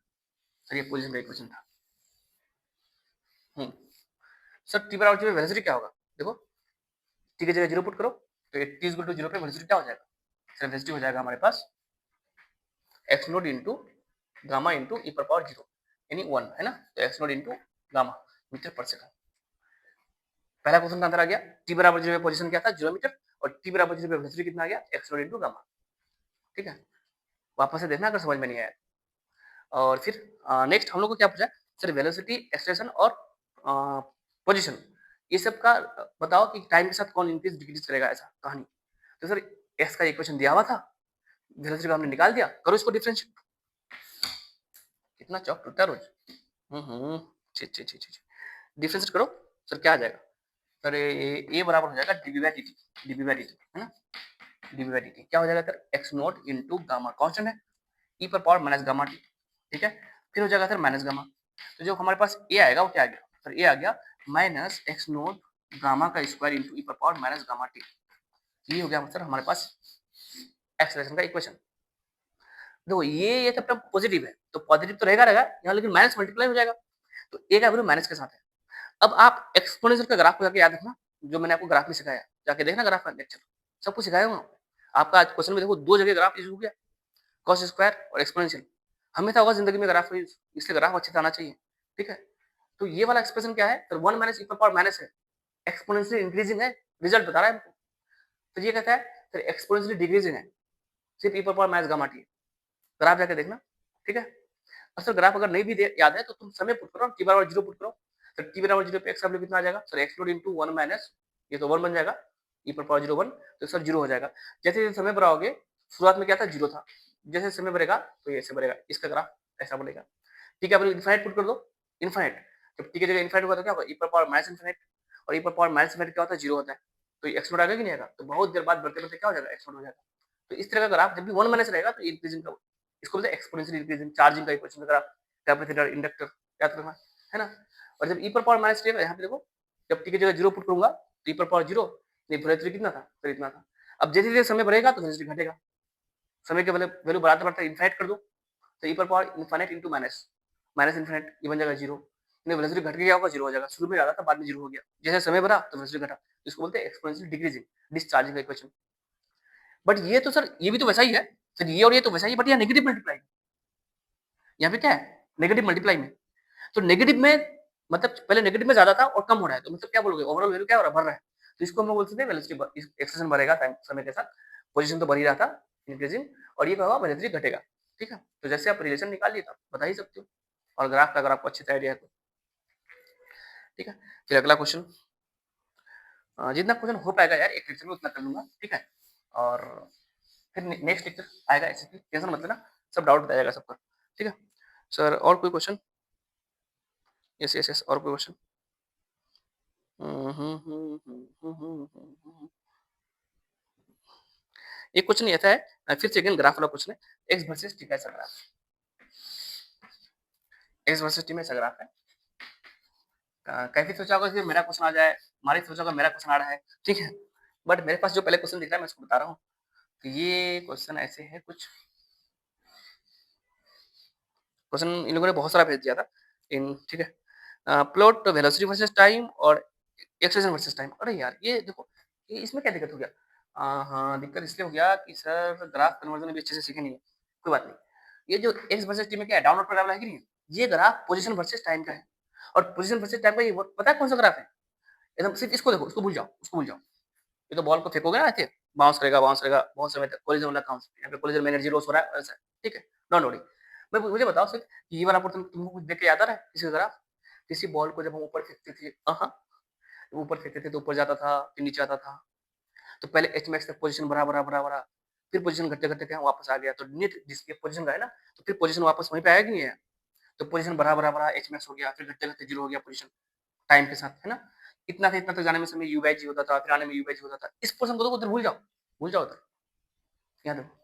सर, ये पोजीशन का इक्वेशन था। सर टी बराबर 0 पे वेलोसिटी क्या होगा, देखो टी की जगह 0 पुट करो तो टी इज इक्वल टू 0 पे वेलोसिटी क्या हो जाएगा, सर वेलोसिटी हो जाएगा हमारे पास X naught into gamma into E पर पावर 0 यानी 1 है ना, तो X naught into gamma metre पर सेकंड। पहला क्वेश्चन का आंसर आ गया, टी बराबर 0 पे पोजीशन क्या था, 0 मीटर, और टी बराबर 0 पे वेलोसिटी कितना आ गया, एक्स नोट इंटू गामा। ठीक है, वापस से देखना अगर समझ में नहीं आया। और फिर नेक्स्ट हम लोग को क्या पूछा है सर, वेलोसिटी, एक्सेलरेशन और पोजीशन, ये सब का बताओ कि टाइम के साथ कौन इंक्रीज डिक्रीज करेगा, ऐसा कहानी। तो सर एक्स का इक्वेशन दिया हुआ था, वेलोसिटी का हमने निकाल दिया, करो इसको डिफरेंशिएट। कितना चौक टूटा रोज। छी छी छी छी, डिफरेंशिएट करो सर, क्या आ जाएगा सर, ए बराबर हो जाएगा डीवी बाई डी टी, है ना, डीवी बाई डी टी क्या हो जाएगा sir, x naught into gamma constant है, ई पर पावर माइनस गामा टी। ठीक है, फिर हो जाएगा सर माइनस गामा, तो जो हमारे पास ए आएगा वो क्या आ गया सर, ए आ गया माइनस एक्स नोट गामा का स्क्वायर इंटू ई पर पावर माइनस गामा टी। ये हो गया सर हमारे पास एक्सेलरेशन का इक्वेशन। देखो ये सब टर्म पॉजिटिव है तो पॉजिटिव तो रहेगा रहेगा यहाँ, लेकिन माइनस मल्टीप्लाई हो जाएगा तो ए का वैल्यू माइनस के साथ है। अब आप एक्सपोनेंशियल का ग्राफ को जाके याद रखना, जो मैंने आपको ग्राफ में सिखाया, जाके देखना ग्राफ का लेक्चर, सब कुछ सिखाया हूँ आपका। आज क्वेश्चन में देखो दो जगह ग्राफ यूज हो गया, कॉस स्क्वायर और एक्सपोनेंशियल, हमेशा होगा जिंदगी में ग्राफ, इसलिए ग्राफ अच्छे से आना चाहिए। ठीक है, तो ये वाला एक्सप्रेशन क्या है, तो 1 माइनस ई पावर माइनस है, एक्सपोनेंशियली इंक्रीजिंग है, रिजल्ट बता रहा है हमको। तो ये कहता है सर एक्सपोनेंशियली डिक्रीजिंग है, सिर्फ E power minus gamma T, graph जाके देखना। ठीक है, और सर ग्राफ अगर नहीं भी याद है तो तुम समय पुट करो, टी बराबर 0 पुट करो, तो टी बराबर 0 पे एक्स वैल्यू कितना आ जाएगा sir, x naught into 1 minus, ये तो 1 बन जाएगा, ई पर पावर 0 1, तो सर 0 हो जाएगा। जैसे जैसे समय बढ़ाओगे, शुरुआत में क्या था 0 था, जैसे समय बढ़ेगा तो ये ऐसे बढ़ेगा, इसका ग्राफ ऐसा बढ़ेगा। ठीक है, अब इनफाइनाइट पुट कर दो, इनफाइनाइट, जब टी की जगह इनफाइनाइट होगा तो क्या होगा, ई पर पावर माइनस इनफाइनाइट, और ई पर पावर माइनस इनफाइनाइट क्या होता है, 0 होता है, तो ये एक्स नोट आएगा कि नहीं आएगा, तो बहुत देर बाद बढ़ते बढ़ते क्या हो जाएगा, एक्स नोट हो जाएगा। तो इस तरह का ग्राफ जब भी 1 माइनस रहेगा तो इंक्रीजिंग का, इसको बोलते हैं एक्सपोनेंशियल इंक्रीजिंग, चार्जिंग का इक्वेशन का ग्राफ, कैपेसिटर इंडक्टर याद रखना है ना। और जब ई पर पावर माइनस रहेगा, यहाँ पे देखो जब टी की जगह 0 पुट करूंगा तो ई पर पावर 0, नहीं वेलोसिटी कितना था सर, इतना था। अब जैसे जैसे समय बढ़ेगा तो वेलोसिटी घटेगा, समय के वैल्यू बढ़ाते बढ़ाते इनफाइनाइट कर दो, तो ई पर power infinite into minus, minus infinite, ये बन जाएगा 0, वेलोसिटी घट के क्या होगा, 0 हो जाएगा, शुरू में ज्यादा था बाद में 0 हो गया, जैसे समय बढ़ा तो वेलोसिटी घटा, इसको बोलते हैं एक्सपोनेंशियल डिक्रीजिंग, डिस्चार्जिंग का इक्वेशन। बट ये तो सर ये भी तो वैसा ही है सर, ये और ये तो वैसा ही, बट यहाँ नेगेटिव मल्टीप्लाई, यहाँ पे क्या है नेगेटिव मल्टीप्लाई में, तो नेगेटिव में मतलब पहले नेगेटिव में ज्यादा था और कम हो रहा है, तो मतलब क्या बोलोगे, ओवरऑल वैल्यू क्या हो रहा है, बढ़ रहा है, तो इसको हम लोग बोल सकते हैं वेलोसिटी एक्सेशन बढ़ेगा टाइम समय के साथ, पोजीशन तो बढ़ ही रहा था इंक्रीजिंग, और ये क्या होगा, वेलोसिटी घटेगा। ठीक है, तो जैसे आप रिलेशन निकाल लिए तो बता ही सकते हो, और ग्राफ का अगर आपको अच्छे से आइडिया है तो। ठीक है, फिर अगला क्वेश्चन, जितना क्वेश्चन हो पाएगा यार एक लेक्चर में उतना कर लूंगा। ठीक है, और फिर नेक्स्ट लेक्चर आएगा, ऐसे टेंशन मत लेना, सब डाउट बताया जाएगा सबका। ठीक है सर, और कोई क्वेश्चन, यस यस यस, और कोई क्वेश्चन, एक क्वेश्चन ऐसा है, फिर से अगेन ग्राफ वाला क्वेश्चन है, एक्स वर्सेस टी का ऐसा ग्राफ, एक्स वर्सेस टी में ऐसा ग्राफ है, कैसे सोचा होगा कि मेरा क्वेश्चन आ जाए, हमारी सोचा होगा मेरा क्वेश्चन आ रहा है। ठीक है, बट मेरे पास जो पहले क्वेश्चन दिख रहा है मैं उसको बता रहा हूँ, तो ये क्वेश्चन ऐसे है कुछ, क्वेश्चन इन लोगों ने बहुत सारा भेज दिया था इन। ठीक है, प्लॉट वेलोसिटी वर्सेस टाइम और एक्सेलरेशन वर्सेस टाइम, अरे यार ये देखो, ये इसमें क्या दिक्कत हो गया, हाँ दिक्कत इसलिए हो गया कि सर ग्राफ कन्वर्जन भी अच्छे से सीखे नहीं है, कोई बात नहीं। ये जो एक्स वर्सेस टी में क्या है, डाउनवर्ड पैराबोला है कि नहीं, ये ग्राफ पोजीशन वर्सेस टाइम का है, और पोजीशन वर्सेस टाइम का ये पता है कौन सा ग्राफ है? एकदम सिर्फ इसको देखो, उसको भूल जाओ, उसको भूल जाओ। ये तो बॉल को फेंकोगे ना ऐसे, बाउंस करेगा बहुत समय तक, कोलिजन वाला काम, यहाँ पे कोलिजन में एनर्जी लॉस हो रहा है ऐसा, ठीक है, डोंट वरी। मैं मुझे बताओ सिर्फ ये वाला पोर्शन तुमको कुछ देख के याद आ रहा है इसी ग्राफ? किसी बॉल को जब हम ऊपर फेंकते थे, हाँ, ऊपर फेंकते थे तो ऊपर जाता था, फिर नीचे आता था, तो पहले एच मैक्स तक पोजीशन बढ़ा, फिर पोजीशन घटते-घटते क्या वापस आ गया, तो नीट जिसकी पोजीशन का है ना, तो फिर पोजीशन वापस वहीं पे आया कि नहीं आया? तो पोजीशन बढ़ा, एच मैक्स हो गया, फिर घटते-घटते 0 हो गया पोजीशन, टाइम के साथ, है ना? इतना से इतना तक जाने में समय यू बाई जी होता था, फिर आने में यू बाई जी होता था। इस पोर्शन को तो उधर भूल जाओ उधर। यहाँ देखो,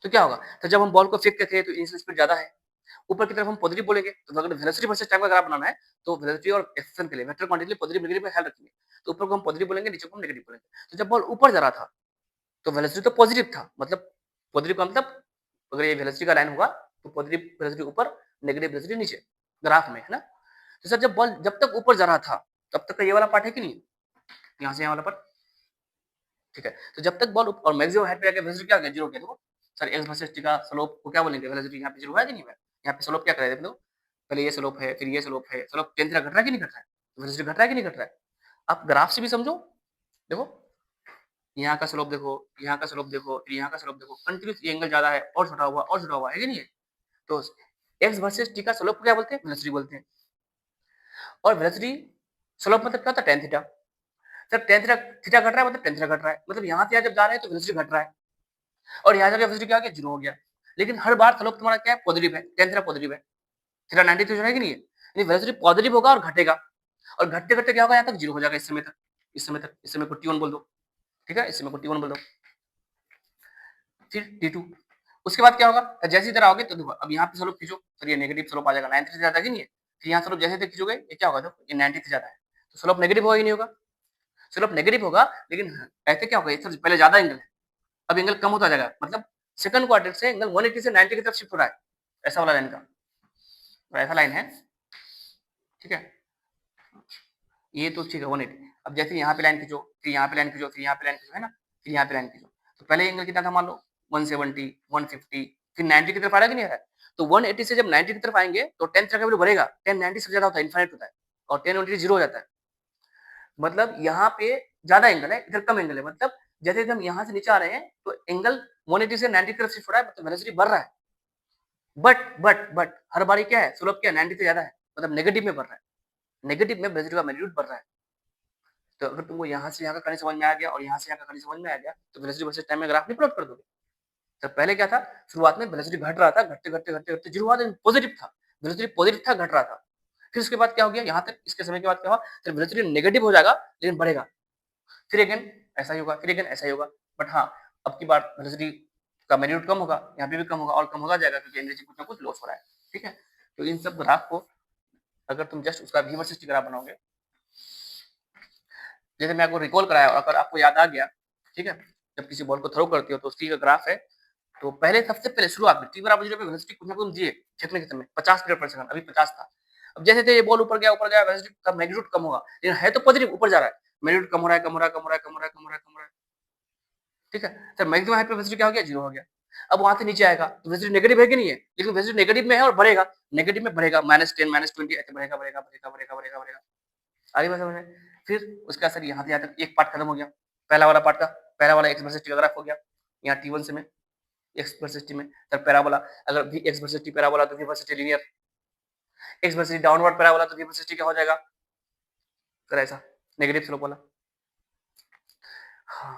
तो क्या होगा? तो जब हम बॉल को फेंकते थे तो इनिशियल स्पीड ज़्यादा है, ऊपर की तरफ हम पॉजिटिव बोलेंगे, तो अगर वेलोसिटी वर्सेस टाइम का ग्राफ बनाना है, तो वेलोसिटी और एक्सेलरेशन के लिए वेक्टर क्वांटिटी के लिए पॉजिटिव नेगेटिव का ख्याल रखेंगे। तो ऊपर को हम पॉजिटिव बोलेंगे, नीचे को हम नेगेटिव बोलेंगे। तो जब बॉल ऊपर जा रहा था, तो वेलोसिटी तो पॉजिटिव था, मतलब पॉजिटिव का मतलब अगर ये वेलोसिटी का लाइन होगा, तो पॉजिटिव वेलोसिटी ऊपर, नेगेटिव वेलोसिटी नीचे, ग्राफ में, है ना? तो सर जब बॉल जब तक ऊपर जा रहा था, तब तक का ये वाला पार्ट है कि नहीं? यहाँ से यहाँ वाला पार्ट, ठीक है। तो जब तक बॉल और मैक्सिमम हाइट पे आके वेलोसिटी क्या हो गया? 0 हो गया। देखो सर एक्स वर्सेस टी का स्लोप को क्या बोलेंगे? वेलोसिटी यहाँ पे 0 है कि नहीं है? यहाँ पे स्लोप क्या कर रहा है देखो, पहले ये स्लोप है, फिर ये स्लोप है, स्लोप 10 घट रहा है कि नहीं घट रहा है? वेलोसिटी घट रहा है कि नहीं घट रहा है? आप ग्राफ से भी समझो, देखो यहाँ का स्लोप देखो, यहाँ का स्लोप देखो, फिर यहाँ का स्लोप देखो, कंटिन्यूस ये एंगल ज्यादा है और छोटा हुआ है कि नहीं है? तो एक्स वर्सेस टी का स्लोप को क्या बोलते हैं? वेलोसिटी बोलते हैं। और वेलोसिटी स्लोप मतलब क्या होता है? Tan theta. जब टेन थीटा थीटा घट रहा है मतलब टेन थीटा घट रहा है, मतलब यहाँ से यहाँ जब जा रहे हैं तो वेलोसिटी घट रहा है, और यहाँ जाके वेलोसिटी क्या हो गया? 0 हो गया। लेकिन हर बार स्लोप तुम्हारा क्या है? पॉजिटिव है, टेन थीटा पॉजिटिव है, थीटा 90 तो है कि नहीं है? यानी वेलोसिटी पॉजिटिव होगा और घटेगा, और घटते-घटते क्या होगा? यहाँ तक 0 हो जाएगा इस समय तक, इस समय को T1 बोल दो, ठीक है? इस समय को T1 बोल दो। फिर T2, उसके बाद क्या होगा? जैसे इधर आओगे तो देखो अब यहाँ पे स्लोप खींचो, तो ये नेगेटिव स्लोप आ जाएगा, 90 से ज्यादा कि नहीं है? फिर यहाँ स्लोप जैसे खींचोगे ये क्या होगा? देखो ये 90 से ज्यादा है, तो स्लोप नेगेटिव होगा कि नहीं होगा? स्लोप नेगेटिव होगा, लेकिन ऐसे क्या होगा? इससे पहले ज्यादा एंगल है, अब एंगल कम होता जाएगा, मतलब सेकंड क्वाड्रेंट से एंगल 180 से 90 की तरफ शिफ्ट हो रहा है, ऐसा वाला लाइन का, तो ऐसा लाइन है, ठीक है? ये तो ठीक है 180। अब जैसे यहाँ पे लाइन खींचो, फिर यहाँ पे लाइन खींचो, फिर यहाँ पे लाइन खींचो, है ना? फिर यहाँ पे लाइन खींचो, तो पहले एंगल कितना था मान लो? 170, 150, फिर 90 की तरफ आ रहा है कि नहीं आ रहा है? तो 180 से जब 90 की तरफ आएंगे तो 10 का वैल्यू बढ़ेगा, 10 90 से ज्यादा होता है, इनफाइनाइट होता है, और 10 180 0 हो जाता है। मतलब यहाँ पे ज्यादा एंगल है, इधर कम एंगल है, मतलब जैसे हम यहाँ से नीचे आ रहे हैं तो एंगल 180 से 90 की तरफ शिफ्ट हो रहा है, मतलब वेलोसिटी बढ़ रहा है। बट हर बारी क्या है? स्लोप क्या है? 90 से ज्यादा है, मतलब नेगेटिव में बढ़ रहा है, नेगेटिव में वेलोसिटी का मैग्नीट्यूड बढ़ रहा है। तो अगर तुमको यहाँ से यहाँ का कहानी समझ में आ गया और यहाँ से यहाँ का कहानी समझ में आ गया, तो वेलोसिटी वर्सेस टाइम में ग्राफ नहीं प्लॉट कर दोगे? तो पहले क्या था? शुरुआत में वेलोसिटी घट रहा था, घटते जीरो हुआ, लेकिन पॉजिटिव था, वेलोसिटी पॉजिटिव था, घट रहा था। फिर उसके बाद क्या हो गया? यहाँ तक इसके समय के बाद क्या हुआ? तो वेलोसिटी नेगेटिव हो जाएगा, लेकिन बढ़ेगा, फिर अगेन ऐसा ही होगा, फिर अगेन ऐसा ही होगा। बट हाँ, अब की बार वेलोसिटी का मैग्नीट्यूड कम होगा, यहाँ पे भी कम होगा और कम होगा जाएगा, क्योंकि एनर्जी कुछ ना कुछ लॉस हो रहा है, ठीक है? तो इन सब ग्राफ को अगर तुम जस्ट उसका वी वर्सेस टी ग्राफ बनाओगे, जैसे मैं आपको रिकॉल कराया और अगर आपको याद आ गया, ठीक है, जब किसी बॉल को थ्रो करती हो तो उसकी ग्राफ है, तो पहले सबसे पहले शुरुआत में टी बराबर 0 पे वेलोसिटी कुछ ना कुछ दिए फेंकने के समय 50 मीटर पर सेकंड, अभी 50 था। अब जैसे जैसे ये बॉल ऊपर गया वेलोसिटी का मैग्नीट्यूड कम होगा, लेकिन है तो पॉजिटिव, ऊपर जा रहा है, मैग्नीट्यूड कम हो रहा है, कम हो रहा है, ठीक है? तो मैक्सिमम हाइट पे वेलोसिटी क्या हो गया? 0 हो गया। अब वहां से नीचे आएगा तो वेलोसिटी नेगेटिव है कि नहीं है? लेकिन वेलोसिटी नेगेटिव में है और बढ़ेगा, नेगेटिव में बढ़ेगा, -10 -20 ऐसे बढ़ेगा। आगे बात समझ में? फिर उसका असर यहाँ से यहाँ तक एक पार्ट खत्म हो गया, पहला वाला पार्ट का, पहला वाला एक्स वर्सेस टी का ग्राफ हो गया, यहाँ T1 से में एक्स वर्सेस टी में, तब पैराबोला, अगर भी एक्स वर्सेस टी पैराबोला तो v versus T linear, x versus T downward parabola तो v वर्सेस टी क्या हो जाएगा? फिर ऐसा नेगेटिव स्लोप वाला। हाँ,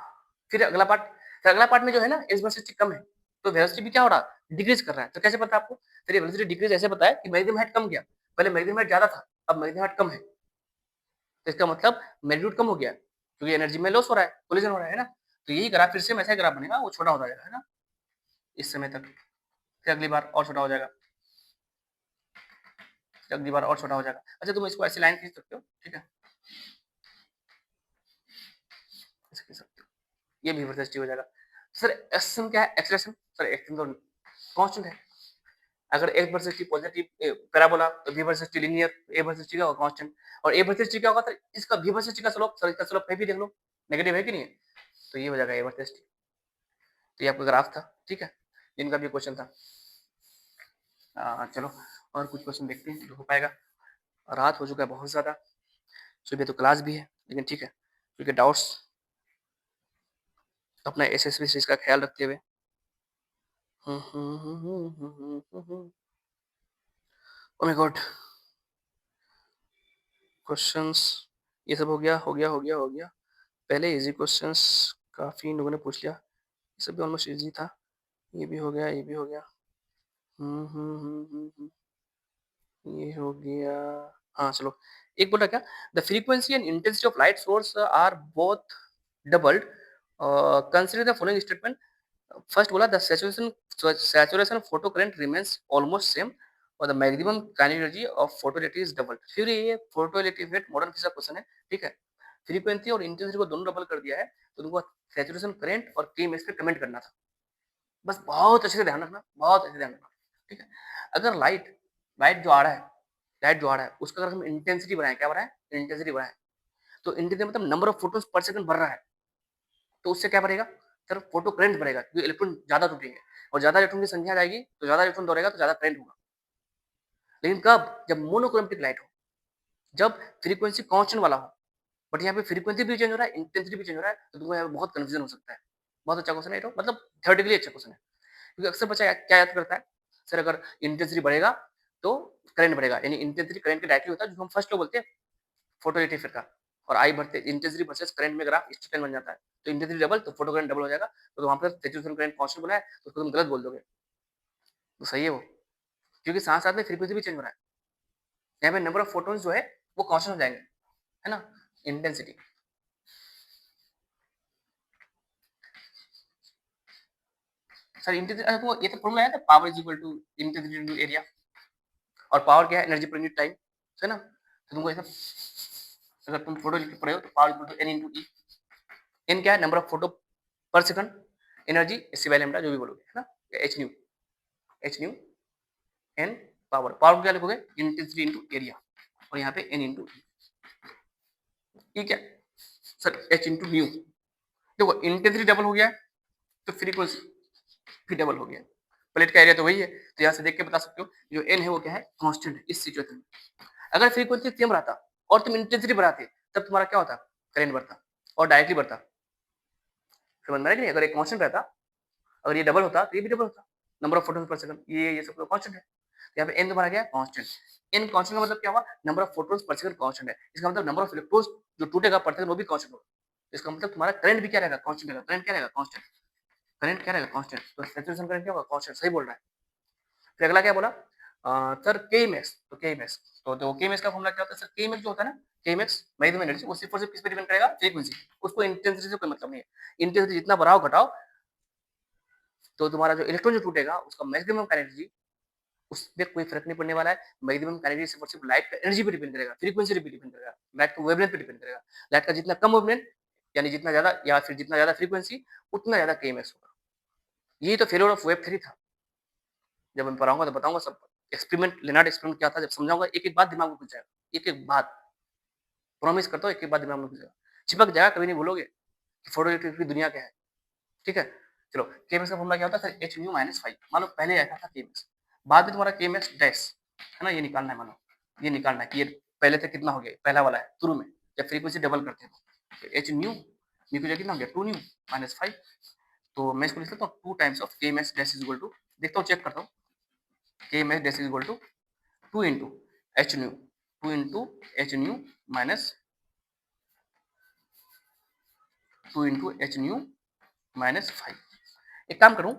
फिर अगला पार्ट, फिर अगला पार्ट में जो है ना एक्स वर्सेस टी कम है, तो वेलोसिटी भी क्या हो रहा है? डिक्रीज कर रहा है। तो कैसे पता आपको? फिर ये वेलोसिटी डिक्रीज ऐसे पता है कि मैक्सिमम हाइट कम गया, पहले मैक्सिमम हाइट ज्यादा था, अब मैक्सिमम हाइट कम है, तो इसका मतलब मैग्नीट्यूड कम हो गया, क्योंकि एनर्जी में लॉस हो रहा है, कोलिजन हो रहा है ना? तो यही ग्राफ फिर से ऐसा ग्राफ बनेगा, वो छोटा होता जाएगा, है ना, इस समय तक, फिर अगली बार और छोटा हो जाएगा, फिर अगली बार और छोटा हो जाएगा। अच्छा तुम इसको ऐसे लाइन खींच सकते हो, ठीक है, ऐसे खींच सकते हो, ये भी वर्सेस टी हो जाएगा। सर एक्सेलरेशन क्या है? एक्सेलरेशन सर एक्सेलरेशन तो कांस्टेंट है, अगर x versus T positive parabola तो v versus T linear, a versus T का होगा कांस्टेंट, और a वर्सेस टी क्या होगा? सर इसका v वर्सेस टी का स्लोप, सर इसका स्लोप है भी देख लो, नेगेटिव है कि नहीं है? तो ये हो जाएगा a वर्सेस टी। तो ये आपका ग्राफ था, ठीक है, इनका भी क्वेश्चन था। चलो और कुछ क्वेश्चन देखते हैं जो हो पाएगा। रात हो चुका है बहुत ज़्यादा, सुबह तो क्लास भी है, लेकिन ठीक है, क्योंकि डाउट्स अपना एसएसबी सीरीज का ख्याल रखते हुए ओह माय गॉड, क्वेश्चंस ये सब हो गया, हो गया, हो गया, हो गया। पहले इजी क्वेश्चंस काफ़ी इन लोगों ने पूछ लिया, ये सब भी ऑलमोस्ट इजी था। ये भी हो गया, ये भी हो गया। ये हो गया। हाँ, चलो एक बोला क्या, the frequency and intensity of light source are both doubled, consider the following statement. First बोला the saturation photo current remains almost same और the maximum kinetic energy of photo electricity is doubled. फिर ये photo electric modern physics का question है, ठीक है। Frequency और intensity को दोनों डबल कर दिया है, तो तुमको सैचुरेशन करंट और के में कमेंट करना था। बस बहुत अच्छे से ध्यान रखना, बहुत अच्छे से ध्यान रखना, ठीक है। अगर लाइट लाइट जो आ रहा है लाइट जो आ रहा है उसका अगर हम इंटेंसिटी बढ़ाएं, क्या बढ़ाएं, इंटेंसिटी बढ़ाएं, तो इंटेंसिटी मतलब नंबर ऑफ फोटोन्स पर सेकंड बढ़ रहा है, तो उससे क्या बढ़ेगा, सर फोटो करंट बढ़ेगा, क्योंकि इलेक्ट्रॉन ज्यादा टूटेंगे और ज्यादा इलेक्ट्रॉन की संख्या जाएगी तो ज्यादा इलेक्ट्रॉन दौड़ेगा तो ज्यादा करंट होगा। लेकिन कब, जब मोनोक्रोमेटिक लाइट हो, जब फ्रीक्वेंसी कांस्टेंट वाला हो। बट यहाँ पे फ्रीक्वेंसी भी चेंज हो रहा है, इंटेंसिटी भी चेंज हो रहा है, तो तुमको यहाँ पे बहुत कंफ्यूजन हो सकता है। बहुत अच्छा क्वेश्चन है ये तो, मतलब थ्योरेटिकली अच्छा क्वेश्चन है, क्योंकि अक्सर बच्चा क्या याद करता है, सर अगर इंटेंसिटी बढ़ेगा तो करंट बढ़ेगा, यानी इंटेंसिटी करंट के डायरेक्टली होता है, जो हम फर्स्ट लो बोलते हैं फोटो इलेक्ट्रिक का। और आई बढ़ते इंटेंसिटी वर्सेस करंट में ग्राफ स्ट्रेट लाइन बन जाता है, तो इंटेंसिटी डबल तो फोटो करंट डबल हो जाएगा, तो वहां पर सैचुरेशन करंट कांस्टेंट बोला है तो उसको तुम गलत बोल दोगे, तो सही है वो, क्योंकि साथ साथ में फ्रीक्वेंसी भी चेंज हो रहा है। यहाँ पे नंबर ऑफ फोटोन्स जो है वो कांस्टेंट हो जाएंगे, है ना, इंटेंसिटी। सर इंटेंसिटी, तो ये तो फॉर्मूला है, power is equal to intensity into area, और पावर क्या है, एनर्जी पर यूनिट टाइम, है ना। तो तुमको ऐसा, अगर तुम फोटो लिख पढ़े हो तो power equal to n into E. N क्या है, number of photo per second, energy इससे वाई लैम्डा जो भी बोलोगे, है ना, h nu, h nu n, power, power क्या लिखोगे, इंटेंसिटी इंटू एरिया, और यहाँ पे एन इंटू ई क्या, सर एच इंटू न्यू। देखो इंटेंसिटी डबल हो गया है तो फ्रीक्वेंसी भी डबल हो गया है। प्लेट का एरिया तो वही है, तो यहाँ से देख के बता सकते हो जो एन है वो क्या है, कांस्टेंट है इस सिचुएशन में। अगर फ्रीक्वेंसी सेम रहता और तुम इंटेंसिटी बढ़ाते तब तुम्हारा क्या होता, करंट बढ़ता और डायरेक्टली बढ़ता। समझ में आया कि नहीं, अगर एक कांस्टेंट रहता, अगर ये डबल होता तो ये भी डबल होता, नंबर ऑफ फोटोन्स पर सेकंड, ये सब कांस्टेंट है। यहाँ पे एन तुम्हारा क्या है, कांस्टेंट। एन कांस्टेंट का मतलब क्या हुआ, नंबर ऑफ फोटोन्स पर सेकंड कांस्टेंट है, इसका मतलब नंबर ऑफ इलेक्ट्रॉन्स जो टूटेगा पर सेकंड वो भी कांस्टेंट होगा। इसका मतलब तुम्हारा करंट भी क्या रहेगा, कांस्टेंट रहेगा, करंट क्या रहेगा, कांस्टेंट, करंट क्या रहेगा, कांस्टेंट, तो सैचुरेशन करंट क्या होगा, कांस्टेंट, सही बोल रहा है। फिर अगला क्या बोला, सर के मैक्स, तो के मैक्स, तो के मैक्स का फॉर्मूला क्या होता है, सर के मैक्स जो होता है ना, के मैक्स मैक्सिमम एनर्जी, वो सिर्फ और सिर्फ किस पे डिपेंड करेगा, फ्रीक्वेंसी, उसको इंटेंसिटी से कोई मतलब नहीं है। इंटेंसिटी जितना बढ़ाओ घटाओ तो तुम्हारा जो इलेक्ट्रॉन जो टूटेगा उसका मैक्सिमम एनर्जी, उसमें कोई फर्क नहीं पड़ने वाला है। मैक्सिमम एनर्जी सिर्फ और सिर्फ लाइट का एनर्जी पे डिपेंड करेगा, फ्रीक्वेंसी पे डिपेंड करेगा, लाइट का वेवलेंथ पे डिपेंड करेगा। लाइट का जितना कम वेवलेंथ यानी जितना ज्यादा, या फिर जितना ज्यादा फ्रीक्वेंसी उतना ज्यादा के मैक्स होगा। यही तो फेलियर ऑफ वेब थ्री था। जब मैं पढ़ाऊंगा तो बताऊंगा सब, एक्सपेरिमेंट, लेनार्ड एक्सपेरिमेंट क्या था, जब समझाऊंगा एक एक बात दिमाग में घुस जाएगा, एक एक बात, प्रॉमिस करता हूँ, एक एक बात दिमाग में घुस जाएगा, चिपक जाएगा, कभी नहीं भूलोगे कि फोटो इलेक्ट्रिक की दुनिया क्या है, ठीक है। चलो के मैक्स का फॉर्मूला क्या होता है, एच न्यू माइनस फाइव, मान लो पहले आया था के मैक्स, बाद में तुम्हारा के मैक्स डैश, है ना, ये निकालना है, मानो ये निकालना है कि ये पहले से कितना हो गया, पहला वाला है शुरू में, जब फ्रीक्वेंसी डबल करते हैं तो एच न्यू, न्यू की जगह कितना हो गया, टू न्यू माइनस फाइव, तो मैं इसको लिख सकता हूँ two times of k max dash is equal to, देखता हूँ चेक करता हूँ, k max dash is equal to two into h nu, two into h nu minus, two into h nu minus five. एक काम करूँ,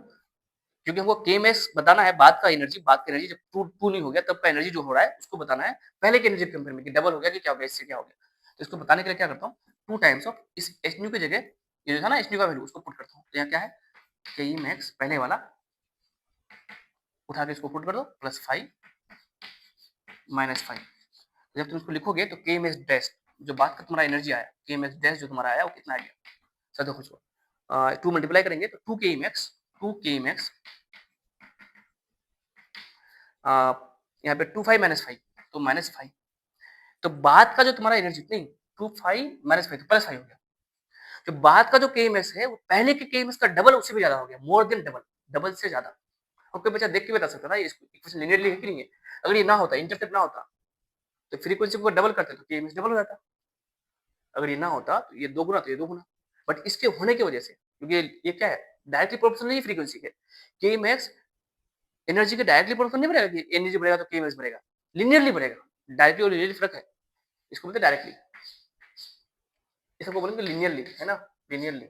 क्योंकि हमको के मैक्स बताना है बाद का एनर्जी, बाद की एनर्जी जब टू टू नहीं हो गया तब का एनर्जी जो हो रहा है उसको बताना है, पहले की एनर्जी कंपेयर में कि डबल हो गया कि क्या हो गया, इससे क्या हो गया। तो इसको बताने के लिए क्या करता हूँ, टू टाइम्स ऑफ इस एच न्यू की जगह ये जो था ना एच न्यू का वैल्यू उसको पुट करता हूँ, तो यहाँ क्या है, के मैक्स पहले वाला उठा के इसको पुट कर दो, प्लस फाइव माइनस फाइव। जब तुम इसको लिखोगे तो के मैक्स डैश जो बाद का तुम्हारा एनर्जी आया, के मैक्स डैश जो तुम्हारा आया वो कितना आ गया, सर देखो उसको टू मल्टीप्लाई करेंगे तो टू के मैक्स, टू के मैक्स यहाँ पे टू फाइव माइनस फाइव, तो माइनस फाइव, तो बाद का जो तुम्हारा एनर्जी नहीं, टू फाइव माइनस फाइव तो प्लस फाइव हो गया। जो बाद का जो केएमएस है वो पहले के केएमएस का डबल, उससे भी ज्यादा हो गया, मोर देन डबल, डबल से ज्यादा। और कोई बच्चा देख के बता सकता था ये इक्वेशन लिनियरली है कि नहीं है। अगर ये ना होता, इंटरसेप्ट ना होता तो फ्रीक्वेंसी को डबल करते तो के एम एक्स डबल हो जाता। अगर ये ना होता तो ये 2 गुना तो ये 2 गुना। बट इसके होने की वजह से, क्योंकि ये क्या है, डायरेक्टली प्रोपोर्शनल नहीं है फ्रीक्वेंसी के। के एम एक्स एनर्जी के डायरेक्टली प्रोपोर्शनल नहीं बढ़ेगा कि एनर्जी बढ़ेगा तो के एम एक्स बढ़ेगा, लिनियरली बढ़ेगा। डायरेक्टली और लिनियरली फर्क है, इसको बोलते हैं डायरेक्टली, इसको बोलेंगे लिनियरली, है ना, लिनियरली।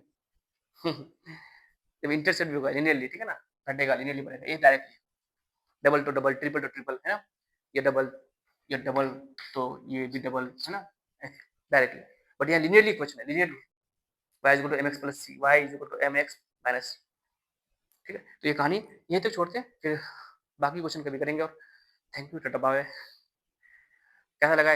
जब इंटरसेप्ट भी होगा लिनियरली, ठीक है ना, घटेगा लिनियरली बढ़ेगा, ये डायरेक्टली। डबल तो डबल, ट्रिपल तो ट्रिपल, है ना, ये डबल, ये डबल, तो ये भी डबल, है ना, डायरेक्टली। बट यहाँ लिनियरली क्वेश्चन है, linearly, y is equal to mx plus c, y is equal to mx minus c, ठीक है। तो ये कहानी यहीं तक छोड़ते हैं, फिर बाकी क्वेश्चन कभी करेंगे। और थैंक यू, टाटा बाय। कैसा लगा?